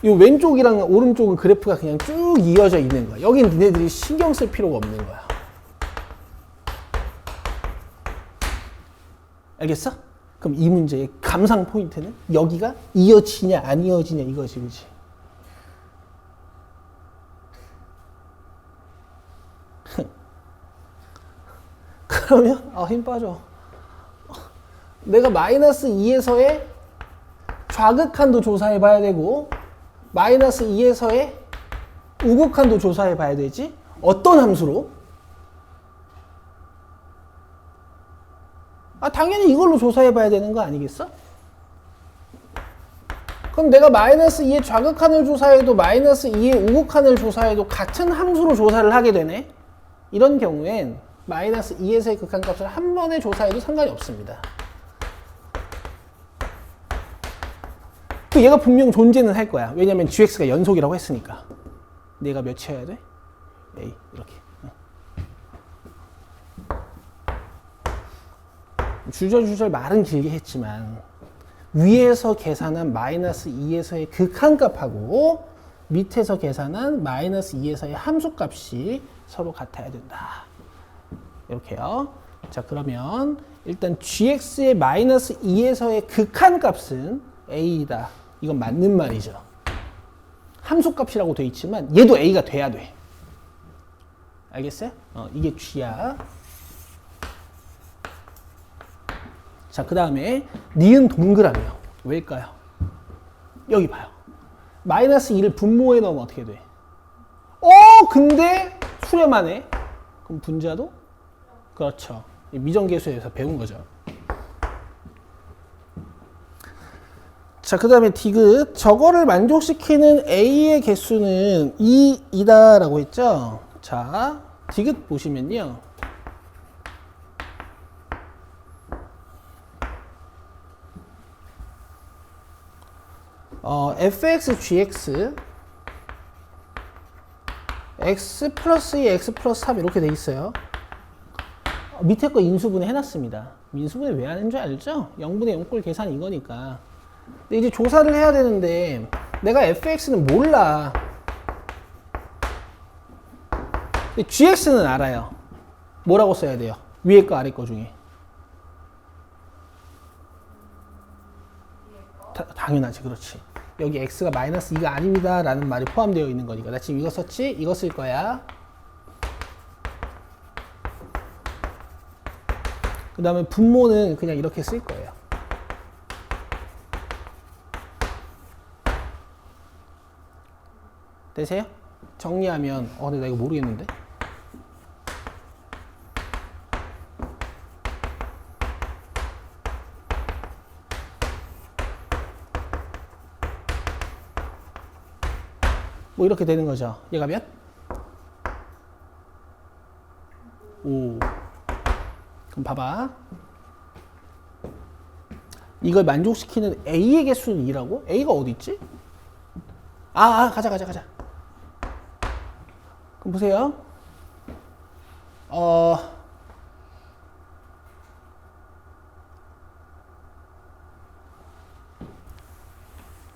이 왼쪽이랑 오른쪽은 그래프가 그냥 쭉 이어져 있는 거야. 여긴 니네들이 신경 쓸 필요가 없는 거야. 알겠어? 그럼 이 문제의 감상 포인트는 여기가 이어지냐 안 이어지냐 이거지, 그렇지? 그러면 힘 빠져. 내가 마이너스 2에서의 좌극한도 조사해 봐야 되고 마이너스 2에서의 우극한도 조사해 봐야 되지. 어떤 함수로? 당연히 이걸로 조사해 봐야 되는 거 아니겠어? 그럼 내가 마이너스 2의 좌극한을 조사해도 마이너스 2의 우극한을 조사해도 같은 함수로 조사를 하게 되네. 이런 경우엔 마이너스 2에서의 극한값을 한 번에 조사해도 상관이 없습니다. 얘가 분명 존재는 할 거야. 왜냐면 gx가 연속이라고 했으니까. 얘가 몇이어야 돼? a 이렇게. 주저주저 말은 길게 했지만 위에서 계산한 마이너스 2에서의 극한값하고 밑에서 계산한 마이너스 2에서의 함수값이 서로 같아야 된다. 이렇게요. 자, 그러면 일단 gx의 마이너스 2에서의 극한값은 a이다. 이건 맞는 말이죠. 함수값이라고 돼 있지만 얘도 a가 돼야 돼. 알겠어요? 이게 g야. 자, 그 다음에 니은 동그라미요. 왜일까요? 여기 봐요. 마이너스 2를 분모에 넣으면 어떻게 돼? 근데 수렴하네. 그럼 분자도? 그렇죠. 미정계수에서 배운 거죠. 자, 그 다음에 디귿. 저거를 만족시키는 A의 개수는 2이다 라고 했죠. 자, 디귿 보시면요. fx, gx x 플러스 2, x 플러스 3 이렇게 돼 있어요. 밑에 거 인수분해 해놨습니다. 인수분해 왜 하는 줄 알죠? 0분의 0꼴 계산 이거니까. 근데 이제 조사를 해야 되는데 내가 fx는 몰라. 근데 gx는 알아요. 뭐라고 써야 돼요? 위에 거 아래 거 중에. 당연하지, 그렇지. 여기 x가 마이너스 2가 아닙니다 라는 말이 포함되어 있는 거니까. 나 지금 이거 썼지? 이거 쓸 거야. 그 다음에 분모는 그냥 이렇게 쓸 거예요. 되세요? 정리하면 근데 나 이거 모르겠는데. 뭐 이렇게 되는 거죠. 얘가 몇? 5. 그럼 봐봐. 이걸 만족시키는 A의 개수는 2라고? A가 어디 있지? 가자. 그럼 보세요.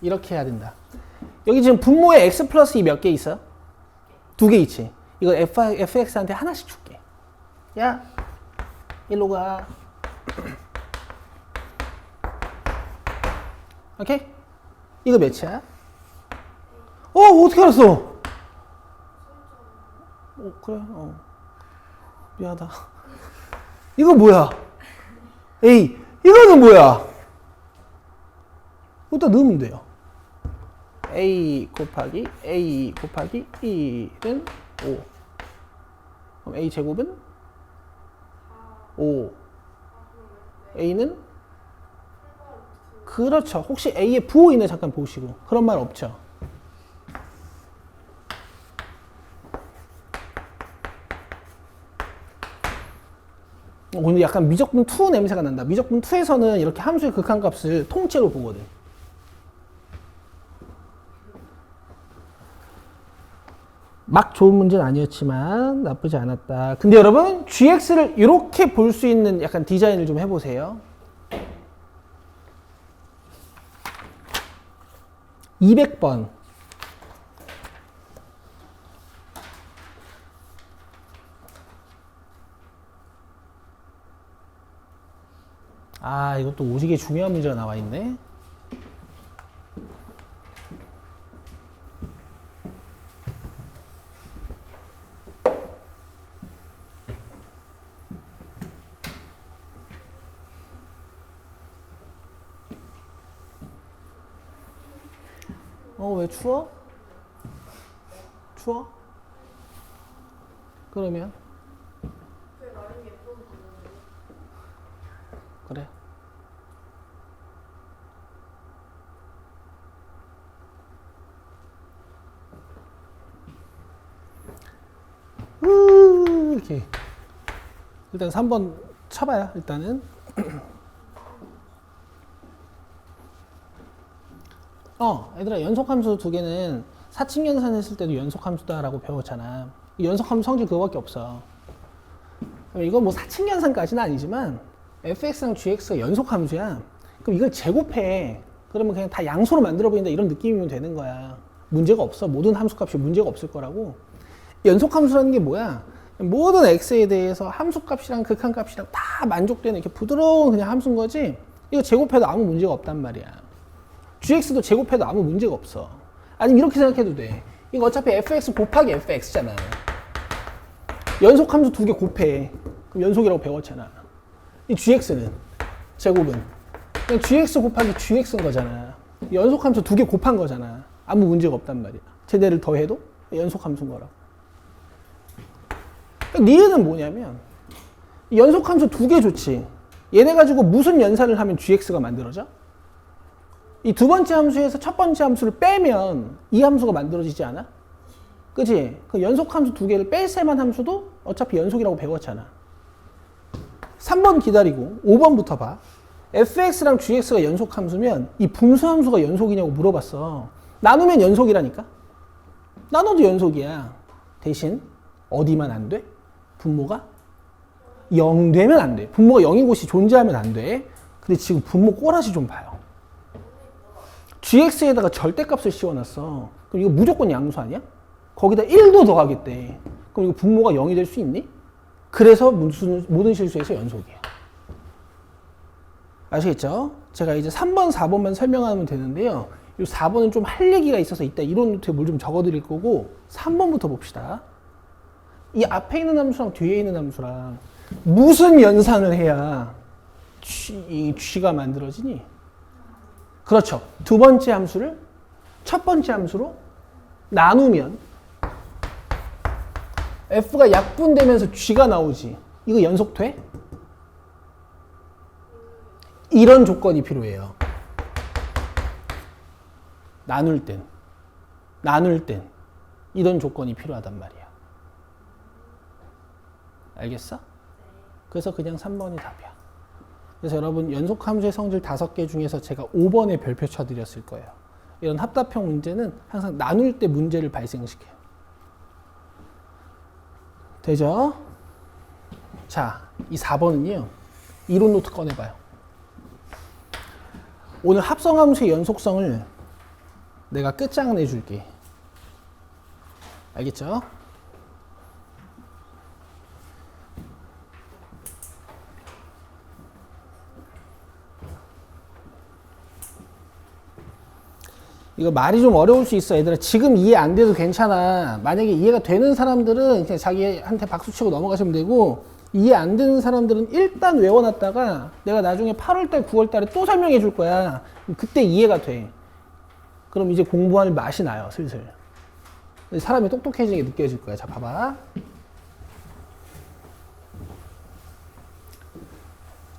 이렇게 해야 된다. 여기 지금 분모에 x 플러스 2 몇 개 있어? 2개 있지. 이거 fx한테 하나씩 줄게. 야, 일로 가. 오케이? 이거 몇이야? 어떻게 알았어? 그래, 미안하다. 이거 뭐야? 에이, 이거는 뭐야? 여기다 넣으면 돼요. a 곱하기 2는 5. 그럼 a 제곱은 5. a는? 그렇죠. 혹시 a의 부호인을 잠깐 보시고. 그런 말 없죠. 오늘 약간 미적분 2 냄새가 난다. 미적분 2에서는 이렇게 함수의 극한값을 통째로 보거든. 막 좋은 문제는 아니었지만 나쁘지 않았다. 근데 여러분 GX를 이렇게 볼 수 있는 약간 디자인을 좀 해보세요. 200번. 아, 이것도 오지게 중요한 문제가 나와 있네. 왜 추워? 추워? 그러면? 그래. 이렇게. 일단 3번 쳐봐요, 일단은. 얘들아, 연속함수 두 개는 사칙연산 했을 때도 연속함수다라고 배웠잖아. 연속함수 성질 그거밖에 없어. 이건 뭐 사칙연산까지는 아니지만 fx랑 gx가 연속함수야. 그럼 이걸 제곱해. 그러면 그냥 다 양수로 만들어 보인다 이런 느낌이면 되는 거야. 문제가 없어. 모든 함수값이 문제가 없을 거라고. 연속함수라는 게 뭐야? 모든 x에 대해서 함수값이랑 극한값이랑 다 만족되는 이렇게 부드러운 그냥 함수인 거지. 이거 제곱해도 아무 문제가 없단 말이야. gx도 제곱해도 아무 문제가 없어. 아니면 이렇게 생각해도 돼. 이거 어차피 fx 곱하기 fx잖아. 연속함수 두 개 곱해. 그럼 연속이라고 배웠잖아. 이 gx는 제곱은 그냥 gx 곱하기 gx인 거잖아. 연속함수 두 개 곱한 거잖아. 아무 문제가 없단 말이야. 쟤네를 더해도 연속함수인 거라고. 그러니까 니은 뭐냐면 연속함수 두 개 좋지. 얘네 가지고 무슨 연산을 하면 gx가 만들어져? 이 두 번째 함수에서 첫 번째 함수를 빼면 이 함수가 만들어지지 않아? 그치? 그 연속함수 두 개를 뺄 세만 함수도 어차피 연속이라고 배웠잖아. 3번 기다리고 5번부터 봐. fx랑 gx가 연속함수면 이 분수함수가 연속이냐고 물어봤어. 나누면 연속이라니까? 나눠도 연속이야. 대신 어디만 안 돼? 분모가 0 되면 안 돼. 분모가 0인 곳이 존재하면 안 돼. 근데 지금 분모 꼬라지 좀 봐요. gx에다가 절대값을 씌워놨어. 그럼 이거 무조건 양수 아니야? 거기다 1도 더하겠대. 그럼 이거 분모가 0이 될 수 있니? 그래서 모든 실수에서 연속이야. 아시겠죠? 제가 이제 3번, 4번만 설명하면 되는데요. 이 4번은 좀 할 얘기가 있어서 이따 이론 노트에 뭘 좀 적어드릴 거고 3번부터 봅시다. 이 앞에 있는 함수랑 뒤에 있는 함수랑 무슨 연산을 해야 이 g가 만들어지니? 그렇죠. 두 번째 함수를 첫 번째 함수로 나누면 f가 약분되면서 g가 나오지. 이거 연속돼? 이런 조건이 필요해요. 나눌 땐 이런 조건이 필요하단 말이야. 알겠어? 그래서 그냥 3번이 답이야. 그래서 여러분 연속함수의 성질 5개 중에서 제가 5번에 별표 쳐드렸을 거예요. 이런 합답형 문제는 항상 나눌 때 문제를 발생시켜요. 되죠? 자, 이 4번은요. 이론 노트 꺼내봐요. 오늘 합성함수의 연속성을 내가 끝장내줄게. 알겠죠? 이거 말이 좀 어려울 수 있어. 얘들아 지금 이해 안 돼도 괜찮아. 만약에 이해가 되는 사람들은 그냥 자기한테 박수치고 넘어가시면 되고, 이해 안 되는 사람들은 일단 외워놨다가 내가 나중에 8월달 9월달에 또 설명해 줄 거야. 그때 이해가 돼. 그럼 이제 공부할 맛이 나요. 슬슬 사람이 똑똑해지게 느껴질 거야. 자 봐봐.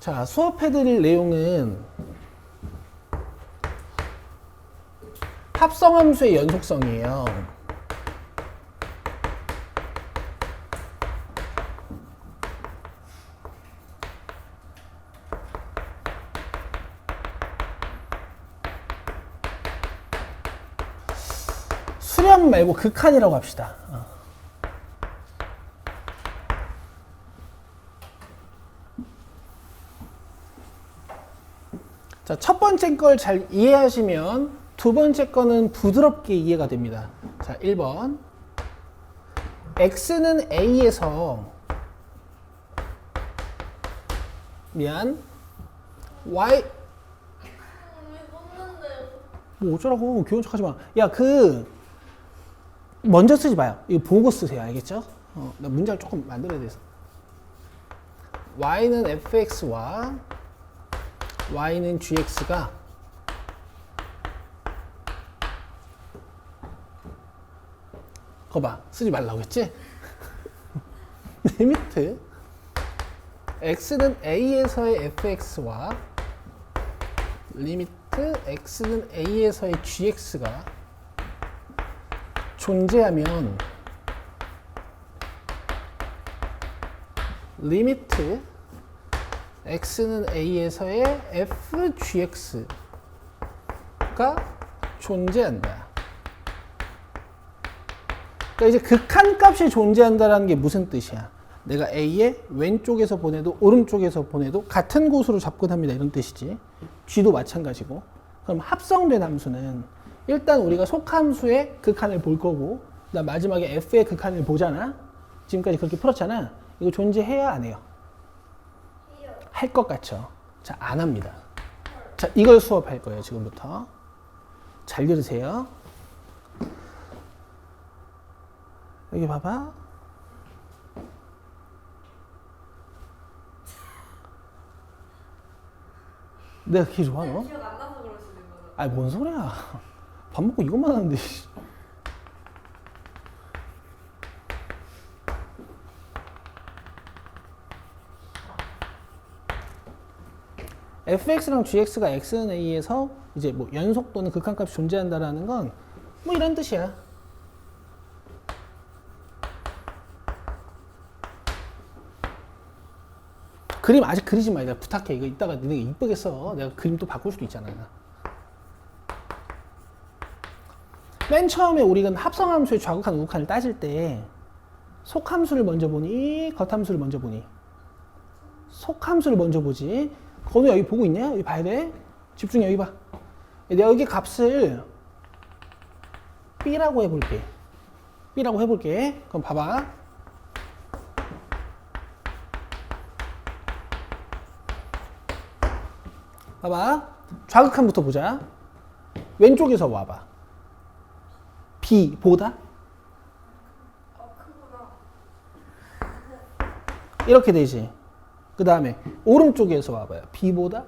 자 수업해드릴 내용은 합성함수의 연속성이에요. 수렴 말고 극한이라고 합시다. 자, 첫 번째 걸 잘 이해하시면 두 번째 거는 부드럽게 이해가 됩니다. 자, 1번. x는 a에서 y 왜 썼는데요? 뭐 어쩌라고 귀여운 척하지 마. 야, 먼저 쓰지 마요. 이거 보고 쓰세요. 알겠죠? 나 문장을 조금 만들어야 돼서. y는 fx와 y는 gx가 거봐, 쓰지 말라고 했지? 리미트 x는 a에서의 fx와 리미트 x는 a에서의 gx가 존재하면 리미트 x는 a에서의 fgx가 존재한다. 그러니까 이제 극한값이 존재한다는 게 무슨 뜻이야? 내가 a의 왼쪽에서 보내도 오른쪽에서 보내도 같은 곳으로 접근합니다. 이런 뜻이지. g도 마찬가지고. 그럼 합성된 함수는 일단 우리가 속함수의 극한을 볼 거고 그다음 마지막에 f의 극한을 보잖아. 지금까지 그렇게 풀었잖아. 이거 존재해야 안 해요? 할 것 같죠? 자, 안 합니다. 자, 이걸 수업할 거예요. 지금부터. 잘 들으세요. 여기 봐봐. 내가 그렇게 좋아, 너? 기억 안 나서 그럴 수도 있는 거죠. 아니, 뭔 소리야. 밥 먹고 이것만 하는데. fx랑 gx가 x는 a에서 이제 뭐 연속 또는 극한값이 존재한다라는 건 뭐 이런 뜻이야. 그림 아직 그리지 마. 내가 부탁해. 이거 이따가 너네가 이쁘게 써. 내가 그림 또 바꿀 수도 있잖아. 맨 처음에 우리가 합성함수의 좌극한 우극한을 따질 때 속함수를 먼저 보니 겉함수를 먼저 보니? 속함수를 먼저 보지. 건우 여기 보고 있냐? 여기 봐야 돼. 집중해. 여기 봐. 내가 여기 값을 b라고 해볼게. b라고 해볼게. 그럼 봐봐. 봐봐. 좌극한부터 보자. 왼쪽에서 와봐. b보다 크구나. 이렇게 되지. 그 다음에 오른쪽에서 와봐요. b보다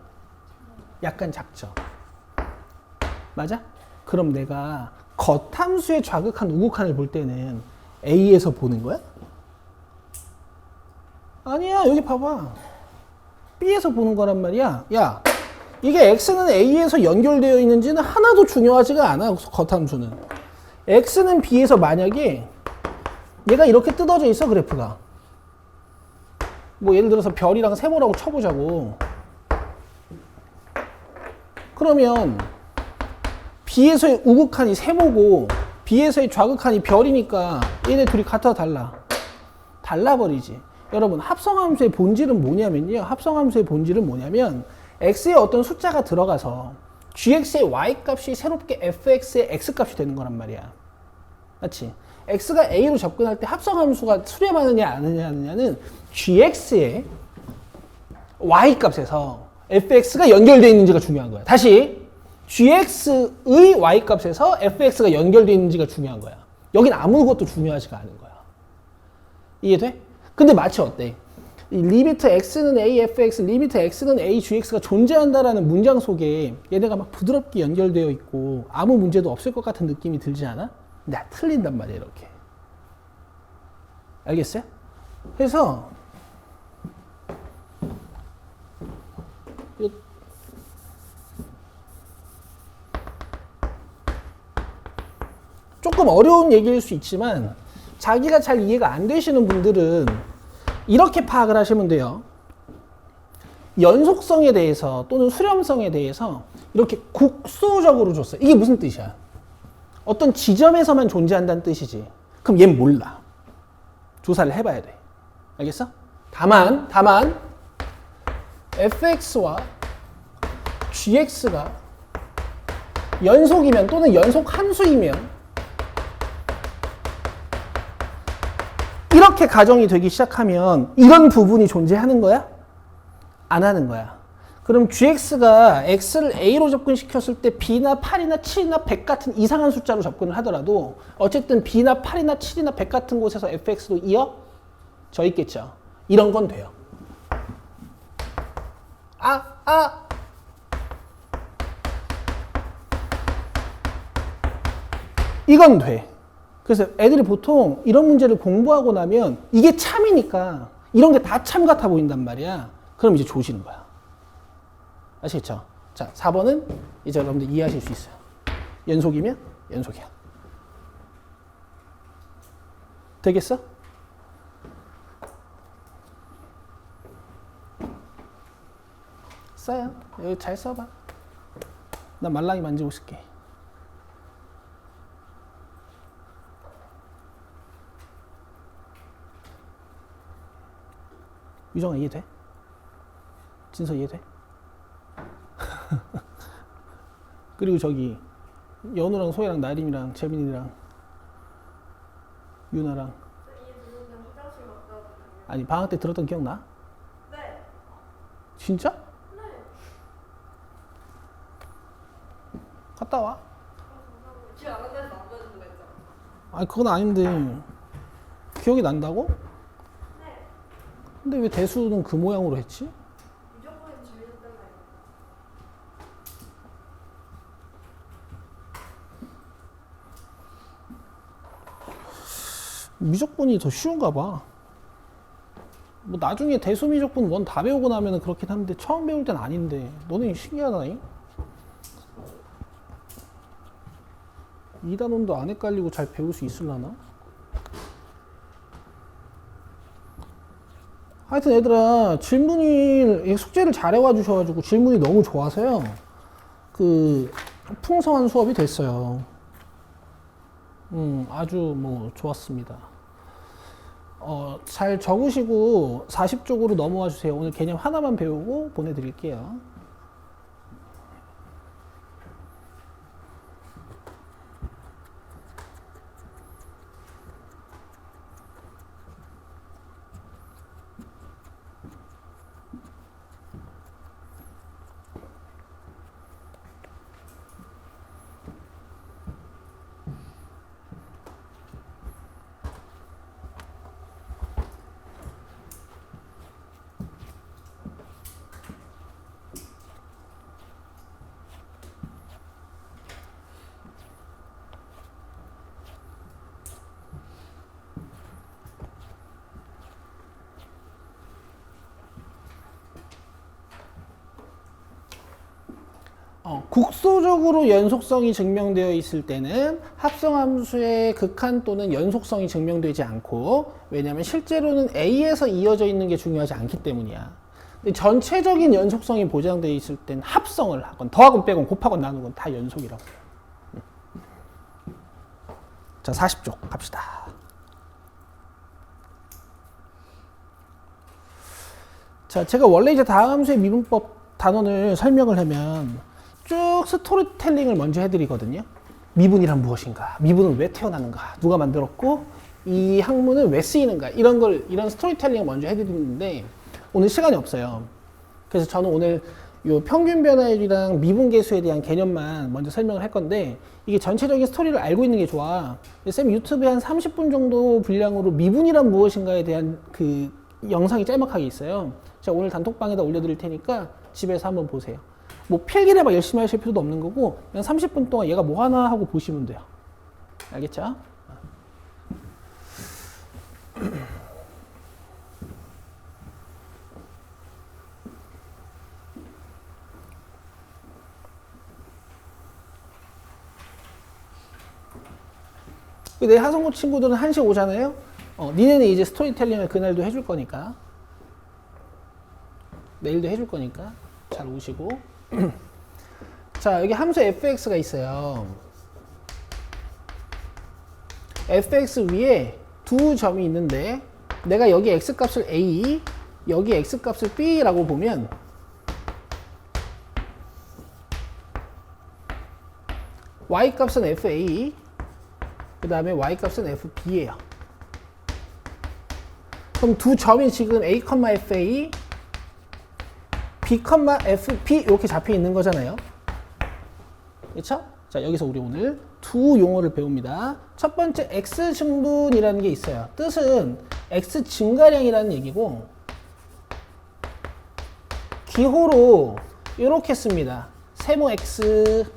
약간 작죠. 맞아? 그럼 내가 겉함수의 좌극한 우극한을 볼 때는 a에서 보는 거야? 아니야. 여기 봐봐. b에서 보는 거란 말이야. 야, 이게 x는 a에서 연결되어 있는지는 하나도 중요하지가 않아. 겉함수는. x는 b에서 만약에 얘가 이렇게 뜯어져 있어. 그래프가. 뭐 예를 들어서 별이랑 세모라고 쳐보자고. 그러면 b에서의 우극한이 세모고 b에서의 좌극한이 별이니까 얘네 둘이 같아 달라? 달라버리지. 여러분, 합성함수의 본질은 뭐냐면요. 합성함수의 본질은 뭐냐면 x에 어떤 숫자가 들어가서 gx의 y값이 새롭게 fx의 x값이 되는 거란 말이야. 맞지? x가 a로 접근할 때 합성함수가 수렴하느냐 안 하느냐는 gx의 y값에서 fx가 연결되어 있는지가 중요한 거야. 다시 gx의 y값에서 fx가 연결되어 있는지가 중요한 거야. 여긴 아무것도 중요하지가 않은 거야. 이해돼? 근데 마치 어때? 이 리미트 x는 a fx, 리미트 x는 a gx가 존재한다라는 문장 속에 얘네가 막 부드럽게 연결되어 있고 아무 문제도 없을 것 같은 느낌이 들지 않아? 근데 틀린단 말이야, 이렇게. 알겠어요? 그래서 조금 어려운 얘기일 수 있지만 자기가 잘 이해가 안 되시는 분들은 이렇게 파악을 하시면 돼요. 연속성에 대해서 또는 수렴성에 대해서 이렇게 국소적으로 줬어요. 이게 무슨 뜻이야? 어떤 지점에서만 존재한다는 뜻이지. 그럼 얘는 몰라. 조사를 해봐야 돼. 알겠어? 다만 fx와 gx가 연속이면 또는 연속 함수이면 이렇게 가정이 되기 시작하면 이런 부분이 존재하는 거야? 안 하는 거야. 그럼 gx가 x를 a로 접근시켰을 때 b나 8이나 7이나 100 같은 이상한 숫자로 접근을 하더라도 어쨌든 b나 8이나 7이나 100 같은 곳에서 fx도 이어져 있겠죠. 이런 건 돼요. 이건 돼. 그래서 애들이 보통 이런 문제를 공부하고 나면 이게 참이니까 이런 게 다 참 같아 보인단 말이야. 그럼 이제 조지는 거야. 아시겠죠? 자, 4번은 이제 여러분들 이해하실 수 있어요. 연속이면 연속이야. 되겠어? 써요. 여기 잘 써봐. 나 말랑이 만지고 있을게. 유정아 이해돼? 진서 이해돼? 그리고 저기 연우랑 소혜랑 나림이랑 재민이랑 유나랑 아니 방학 때 들었던 기억나? 네. 진짜? 네. 갔다 와. 기억 안 난다해서 안 보여준다고 했죠? 아니 그건 아닌데 기억이 난다고? 네. 근데 왜 대수는 그 모양으로 했지? 무조건 재밌었잖아요. 미적분이 더 쉬운가 봐. 뭐 나중에 대수 미적분 원 다 배우고 나면 그렇긴 한데 처음 배울 땐 아닌데 너네 신기하다잉? 2단원도 안 헷갈리고 잘 배울 수 있을라나? 하여튼 얘들아 질문이 숙제를 잘 해와 주셔가지고 질문이 너무 좋아서요 그 풍성한 수업이 됐어요. 아주 뭐 좋았습니다. 잘 적으시고 40쪽으로 넘어와 주세요. 오늘 개념 하나만 배우고 보내드릴게요. 국소적으로 연속성이 증명되어 있을 때는 합성함수의 극한 또는 연속성이 증명되지 않고 왜냐하면 실제로는 A에서 이어져 있는 게 중요하지 않기 때문이야. 근데 전체적인 연속성이 보장되어 있을 땐 합성을 하건 더하건 빼건 곱하건 나누건 다 연속이라고. 자 40쪽 갑시다. 자 제가 원래 이제 다함수의 미분법 단원을 설명을 하면 쭉 스토리텔링을 먼저 해드리거든요. 미분이란 무엇인가? 미분은 왜 태어나는가? 누가 만들었고 이 학문은 왜 쓰이는가? 이런 스토리텔링을 먼저 해드리는데 오늘 시간이 없어요. 그래서 저는 오늘 요 평균 변화율이랑 미분계수에 대한 개념만 먼저 설명을 할 건데 이게 전체적인 스토리를 알고 있는 게 좋아. 쌤 유튜브에 한 30분 정도 분량으로 미분이란 무엇인가에 대한 그 영상이 짤막하게 있어요. 제가 오늘 단톡방에다 올려드릴 테니까 집에서 한번 보세요. 뭐 필기를 막 열심히 하실 필요도 없는 거고 그냥 30분 동안 얘가 뭐 하나 하고 보시면 돼요. 알겠죠? 내 하성구 친구들은 1시 오잖아요. 니네는 이제 스토리텔링을 그날도 해줄 거니까 내일도 해줄 거니까 잘 오시고 자 여기 함수 fx가 있어요. fx 위에 두 점이 있는데 내가 여기 x값을 a 여기 x값을 b라고 보면 y 값은 fa, 그 다음에 y 값은 fb예요. 그럼 두 점이 지금 a, fa, b, fp 이렇게 잡혀 있는 거잖아요. 그렇죠? 자, 여기서 우리 오늘 두 용어를 배웁니다. 첫 번째 x 증분이라는 게 있어요. 뜻은 x 증가량이라는 얘기고 기호로 이렇게 씁니다. 세모 x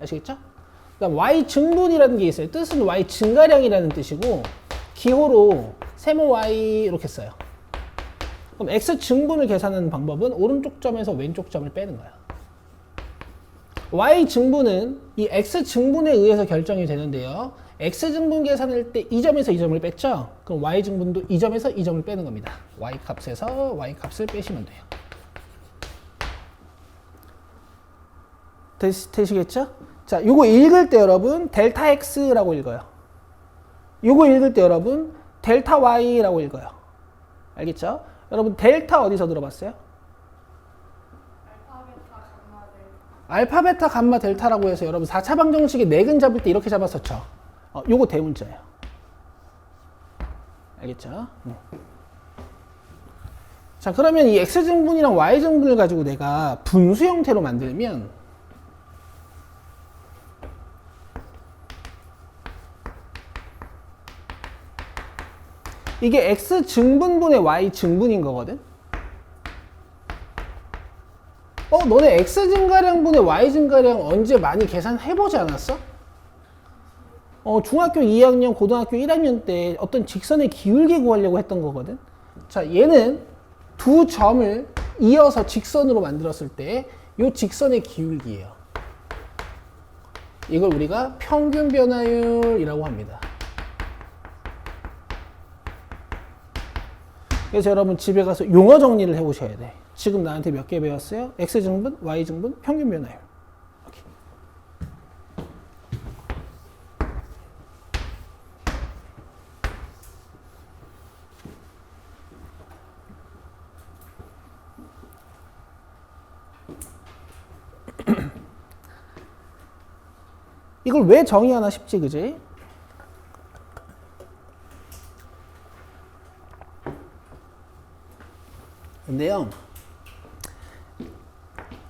아시겠죠? 그다음 y 증분이라는 게 있어요. 뜻은 y 증가량이라는 뜻이고 기호로 세모 y 이렇게 써요. 그럼 x 증분을 계산하는 방법은 오른쪽 점에서 왼쪽 점을 빼는 거예요. y 증분은 이 x 증분에 의해서 결정이 되는데요. x 증분 계산할 때 이 점에서 이 점을 뺐죠? 그럼 y 증분도 이 점에서 이 점을 빼는 겁니다. y 값에서 y 값을 빼시면 돼요. 되시겠죠? 자, 요거 읽을 때 여러분 델타 x라고 읽어요. 요거 읽을 때 여러분 델타 y라고 읽어요. 알겠죠? 여러분 델타 어디서 들어봤어요? 알파, 베타, 감마, 델타라고 해서 여러분 4차 방정식의 내근 잡을 때 이렇게 잡았었죠. 요거 대문자예요. 알겠죠? 자, 그러면 이 x증분이랑 y증분을 가지고 내가 분수 형태로 만들면 이게 x증분분의 y증분인 거거든? 너네 x증가량분의 y증가량 언제 많이 계산해보지 않았어? 중학교 2학년, 고등학교 1학년 때 어떤 직선의 기울기 구하려고 했던 거거든? 자, 얘는 두 점을 이어서 직선으로 만들었을 때 이 직선의 기울기예요. 이걸 우리가 평균 변화율이라고 합니다. 그래서 여러분 집에 가서 용어 정리를 해보셔야 돼. 지금 나한테 몇 개 배웠어요? x증분, y증분, 평균 변화율. 이렇게. 이걸 왜 정의하나 싶지, 그지? 근데요,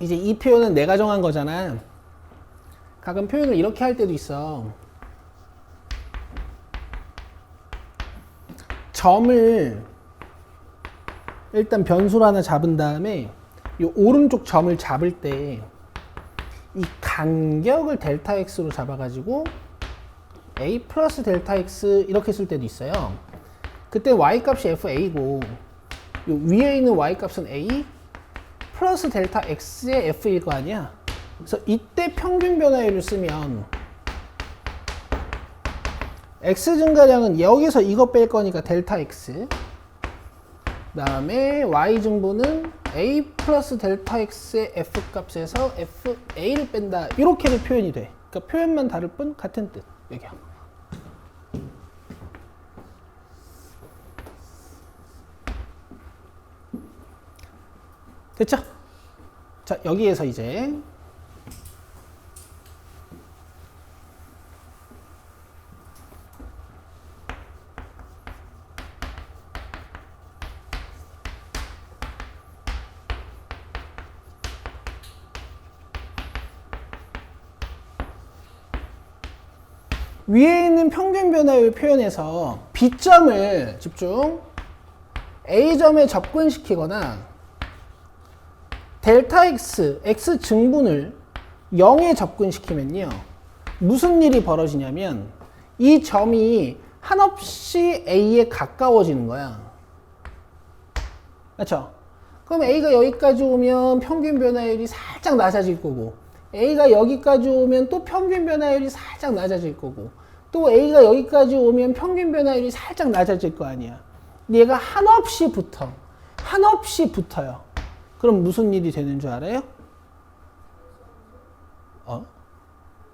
이제 이 표현은 내가 정한 거잖아. 가끔 표현을 이렇게 할 때도 있어. 점을 일단 변수로 하나 잡은 다음에 이 오른쪽 점을 잡을 때 이 간격을 델타 x로 잡아가지고 a 플러스 델타 x 이렇게 쓸 때도 있어요. 그때 y 값이 fa고 요 위에 있는 y 값은 a 플러스 델타 x의 f일 거 아니야. 그래서 이때 평균 변화율을 쓰면 x 증가량은 여기서 이거 뺄 거니까 델타 x, 그 다음에 y 증분은 a 플러스 델타 x의 f 값에서 fa를 뺀다. 이렇게도 표현이 돼. 그러니까 표현만 다를 뿐 같은 뜻. 여기야. 됐죠? 자, 여기에서 이제 위에 있는 평균 변화율 표현에서 B점을 집중 A점에 접근시키거나 델타 X, X 증분을 0에 접근시키면요. 무슨 일이 벌어지냐면 이 점이 한없이 A에 가까워지는 거야. 그렇죠? 그럼 A가 여기까지 오면 평균 변화율이 살짝 낮아질 거고 A가 여기까지 오면 또 평균 변화율이 살짝 낮아질 거고 또 A가 여기까지 오면 평균 변화율이 살짝 낮아질 거 아니야. 얘가 한없이 붙어요. 그럼 무슨 일이 되는 줄 알아요?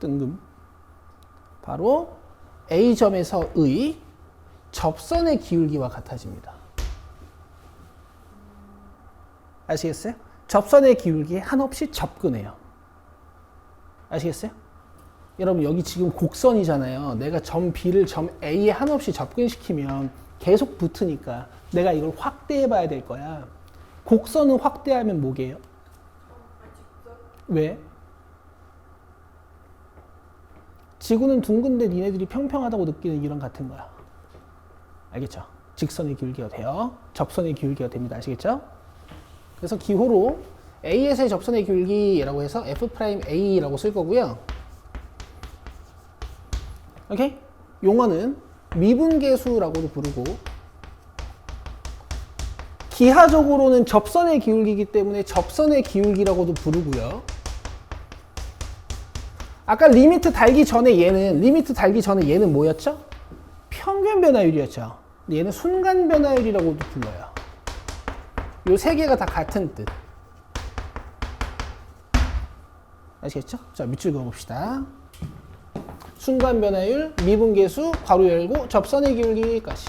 뜬금. 바로 A점에서의 접선의 기울기와 같아집니다. 아시겠어요? 접선의 기울기에 한없이 접근해요. 아시겠어요? 여러분 여기 지금 곡선이잖아요. 내가 점 B를 점 A에 한없이 접근시키면 계속 붙으니까 내가 이걸 확대해 봐야 될 거야. 곡선은 확대하면 뭐게요? 왜? 지구는 둥근데 니네들이 평평하다고 느끼는 이런 같은 거야. 알겠죠? 직선의 기울기가 돼요. 접선의 기울기가 됩니다. 아시겠죠? 그래서 기호로 A에서의 접선의 기울기라고 해서 F'A라고 쓸 거고요. 오케이? 용어는 미분계수라고도 부르고 기하적으로는 접선의 기울기이기 때문에 접선의 기울기라고도 부르고요. 아까 리미트 달기 전에 얘는 뭐였죠? 평균 변화율이었죠. 얘는 순간 변화율이라고도 불러요. 요 세 개가 다 같은 뜻. 아시겠죠? 자, 밑줄 그어봅시다. 순간 변화율, 미분계수, 괄호 열고, 접선의 기울기까지.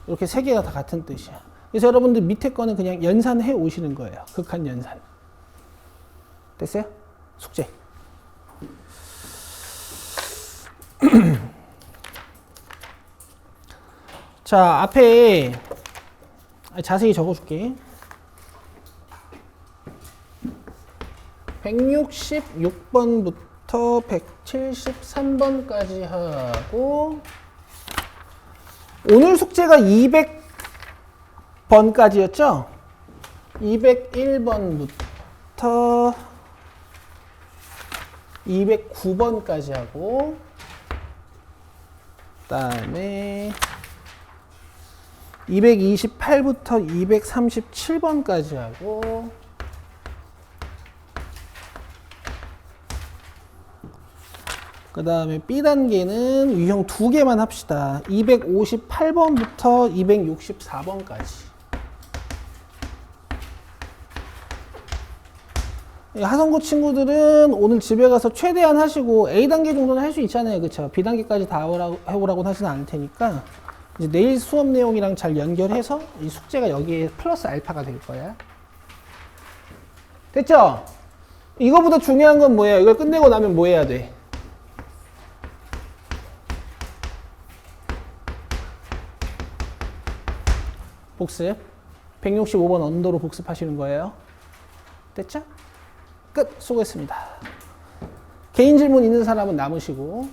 이렇게 세 개가 다 같은 뜻이야. 그래서 여러분들 밑에 거는 그냥 연산해 오시는 거예요. 극한 연산. 됐어요? 숙제. 자, 앞에 자세히 적어줄게. 166번부터 173번까지 하고 오늘 숙제가 200번까지였죠? 201번부터 209번까지 하고 그 다음에 228부터 237번까지 하고 그 다음에 B단계는 유형 2개만 합시다. 258번부터 264번까지. 하성고 친구들은 오늘 집에 가서 최대한 하시고 A단계 정도는 할 수 있잖아요. 그쵸? B단계까지 다 해오라고는 하지는 않을 테니까 이제 내일 수업 내용이랑 잘 연결해서 이 숙제가 여기에 플러스 알파가 될 거야. 됐죠? 이거보다 중요한 건 뭐예요? 이걸 끝내고 나면 뭐 해야 돼? 복습. 165번 언더로 복습하시는 거예요. 됐죠? 끝. 수고했습니다. 개인 질문 있는 사람은 남으시고